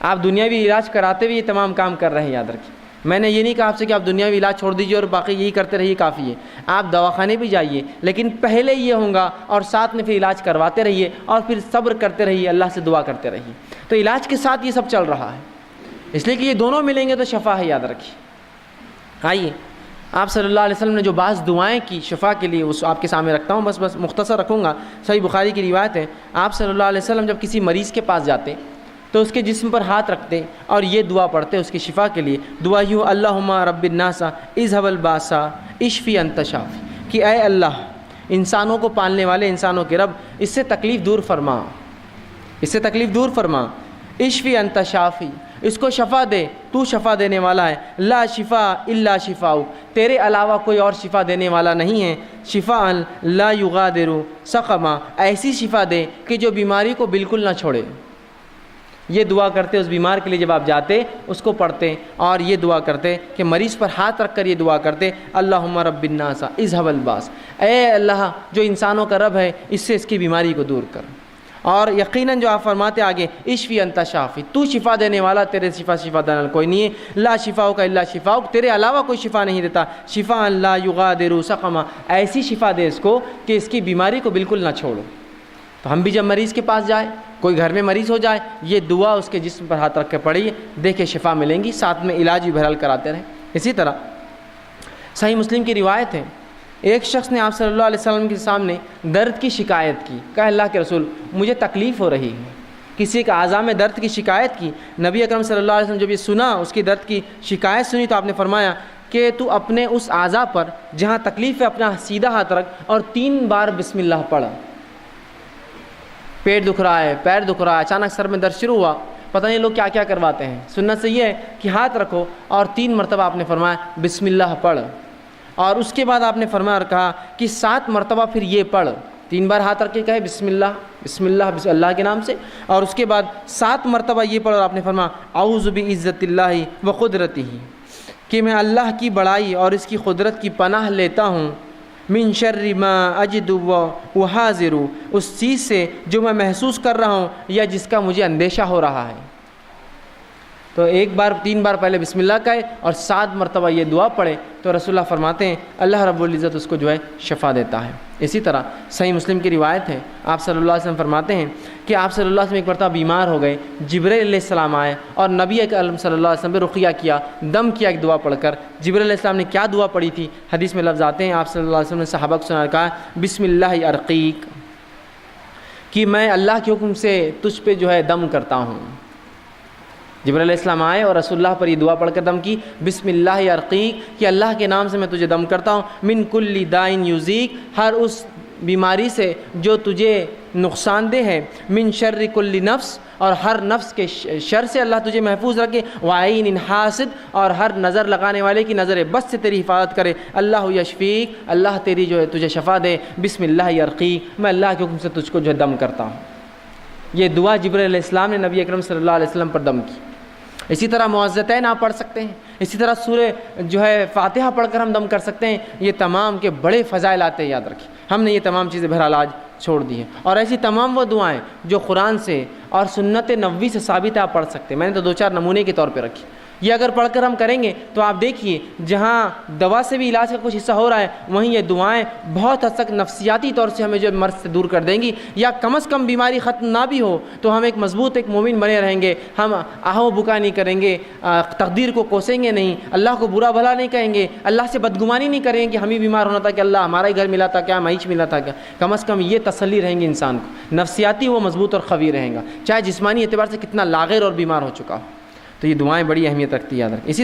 آپ دنیاوی علاج کراتے ہوئے یہ تمام کام کر رہے ہیں, یاد رکھیے. میں نے یہ نہیں کہا آپ سے کہ آپ دنیاوی علاج چھوڑ دیجیے اور باقی یہی کرتے رہیے, کافی ہے. آپ دواخانے بھی جائیے, لیکن پہلے یہ ہوگا اور ساتھ میں پھر علاج کرواتے رہیے, اور پھر صبر کرتے رہیے, اللہ سے دعا کرتے رہیے. تو علاج کے ساتھ یہ سب چل رہا ہے, اس لیے کہ یہ دونوں ملیں گے تو شفا ہے, یاد رکھیے. آئیے آپ صلی اللہ علیہ وسلم نے جو بعض دعائیں کی شفا کے لیے, اس آپ کے سامنے رکھتا ہوں, بس مختصر رکھوں گا. صحیح بخاری کی روایت ہے, آپ صلی اللہ علیہ وسلم جب کسی مریض کے پاس جاتے تو اس کے جسم پر ہاتھ رکھتے اور یہ دعا پڑھتے اس کی شفا کے لیے. دعا یوں, اللہم رب الناس اذھب الباس اشفی انت شافی, کہ اے اللہ انسانوں کو پالنے والے, انسانوں کے رب, اس سے تکلیف دور فرما, اس سے تکلیف دور فرما. اشفی انت شافی, اس کو شفا دے, تو شفا دینے والا ہے. لا شفا الا شفاؤک, تیرے علاوہ کوئی اور شفا دینے والا نہیں ہے. شفاء لا یغادر سقما, ایسی شفا دے کہ جو بیماری کو بالکل نہ چھوڑے. یہ دعا کرتے اس بیمار کے لیے, جب آپ جاتے اس کو پڑھتے اور یہ دعا کرتے کہ مریض پر ہاتھ رکھ کر یہ دعا کرتے, اللہم رب الناس اذھب الباس, اے اللہ جو انسانوں کا رب ہے اس سے اس کی بیماری کو دور کر. اور یقیناً جو آپ فرماتے آگے, اشفی انت شافی, تو شفا دینے والا, تیرے شفا دینے کوئی نہیں ہے. لا شفاؤک الا شفاؤک, تیرے علاوہ کوئی شفا نہیں دیتا. شفاء لا یغادر سقما, ایسی شفا دے اس کو کہ اس کی بیماری کو بالکل نہ چھوڑو. تو ہم بھی جب مریض کے پاس جائیں, کوئی گھر میں مریض ہو جائے, یہ دعا اس کے جسم پر ہاتھ رکھ کے پڑھیے, دیکھے شفا ملیں گی, ساتھ میں علاج بھی بہرحال کراتے رہیں. اسی طرح صحیح مسلم کی روایت ہے, ایک شخص نے آپ صلی اللہ علیہ وسلم کے سامنے درد کی شکایت کی, کہا اللہ کے رسول مجھے تکلیف ہو رہی ہے, کسی ایک اعضاء میں درد کی شکایت کی. نبی اکرم صلی اللہ علیہ وسلم جب یہ سنا, اس کی درد کی شکایت سنی, تو آپ نے فرمایا کہ تو اپنے اس اعضاء پر جہاں تکلیف ہے اپنا سیدھا ہاتھ رکھ اور 3 بار بسم اللہ پڑھ. پیٹ دکھ رہا ہے, پیر دکھ رہا ہے, اچانک سر میں درد شروع ہوا, پتہ نہیں لوگ کیا کیا کرواتے ہیں. سنت سے یہ ہے کہ ہاتھ رکھو اور 3 مرتبہ آپ نے فرمایا بسم اللہ پڑھ, اور اس کے بعد آپ نے فرمایا اور کہا کہ 7 مرتبہ پھر یہ پڑھ, 3 بار ہاتھ رکھ کے کہے بسم اللہ بسم اللہ بسم اللہ کے نام سے, اور اس کے بعد 7 مرتبہ یہ پڑھ, اور آپ نے فرمایا اعوذ بعزت اللہ و قدرتہ, کہ میں اللہ کی بڑائی اور اس کی قدرت کی پناہ لیتا ہوں, من شر ما اجد و حاضر, اس چیز سے جو میں محسوس کر رہا ہوں یا جس کا مجھے اندیشہ ہو رہا ہے. تو ایک بار 3 بار پہلے بسم اللہ کہے اور 7 مرتبہ یہ دعا پڑھے تو رسول اللہ فرماتے ہیں اللہ رب العزت اس کو جو ہے شفا دیتا ہے۔ اسی طرح صحیح مسلم کی روایت ہے، آپ صلی اللہ علیہ وسلم فرماتے ہیں کہ آپ صلی اللہ علیہ وسلم ایک مرتبہ بیمار ہو گئے، جبرائیل علیہ السلام آئے اور نبی اکرم صلی اللہ علیہ وسلم پہ رقیہ کیا، دم کیا ایک دعا پڑھ کر۔ جبرائیل علیہ السلام نے کیا دعا پڑھی تھی؟ حدیث میں لفظ آتے ہیں، آپ صلی اللہ علیہ وسلم نے صحابہ کو سنا کہا بسم اللہ ارقیک، کہ میں اللہ کے حکم سے تجھ پہ جو ہے دم کرتا ہوں۔ جبرائیل علیہ السلام آئے اور رسول اللہ پر یہ دعا پڑھ کر دم کی، بسم اللہ ارقیک، کہ اللہ کے نام سے میں تجھے دم کرتا ہوں، من کل دائن یوزیک، ہر اس بیماری سے جو تجھے نقصان دہ ہے، من شر کل نفس، اور ہر نفس کے شر سے اللہ تجھے محفوظ رکھے، وعین حاسد، اور ہر نظر لگانے والے کی نظر بد سے تیری حفاظت کرے، اللہ یشفیک، اللہ تیری جو ہے تجھے شفا دے، بسم اللہ ارقیک، میں اللہ کے حکم سے تجھ کو جو ہے دم کرتا ہوں۔ یہ دعا جبرائیل علیہ السلام نے نبی اکرم صلی اللہ علیہ وسلم پر دم کی۔ اسی طرح معوذتین آپ پڑھ سکتے ہیں، اسی طرح سورہ جو ہے فاتحہ پڑھ کر ہم دم کر سکتے ہیں۔ یہ تمام کے بڑے فضائل آتے ہیں، یاد رکھیں۔ ہم نے یہ تمام چیزیں بہرحال آج چھوڑ دی ہیں، اور ایسی تمام وہ دعائیں جو قرآن سے اور سنت نبوی سے ثابت ہے آپ پڑھ سکتے ہیں۔ میں نے تو 2-4 نمونے کے طور پہ رکھی، یہ اگر پڑھ کر ہم کریں گے تو آپ دیکھیے جہاں دوا سے بھی علاج کا کچھ حصہ ہو رہا ہے، وہیں یہ دعائیں بہت حد تک نفسیاتی طور سے ہمیں جو مرض سے دور کر دیں گی، یا کم از کم بیماری ختم نہ بھی ہو تو ہم ایک مضبوط ایک مومن بنے رہیں گے۔ ہم آہ و بکا نہیں کریں گے، تقدیر کو کوسیں گے نہیں، اللہ کو برا بھلا نہیں کہیں گے، اللہ سے بدگمانی نہیں کریں گے کہ ہم ہی بیمار ہونا تھا کہ اللہ ہمارا ہی گھر ملا تھا کیا، معیش ملا تھا کیا۔ کم از کم یہ تسلی رہیں گی انسان کو، نفسیاتی وہ مضبوط اور قوی رہیں گا، چاہے جسمانی اعتبار سے کتنا لاغر اور بیمار ہو چکا ہو۔ تو یہ دعائیں بڑی اہمیت رکھتی ہے، یاد رکھیں۔ اسی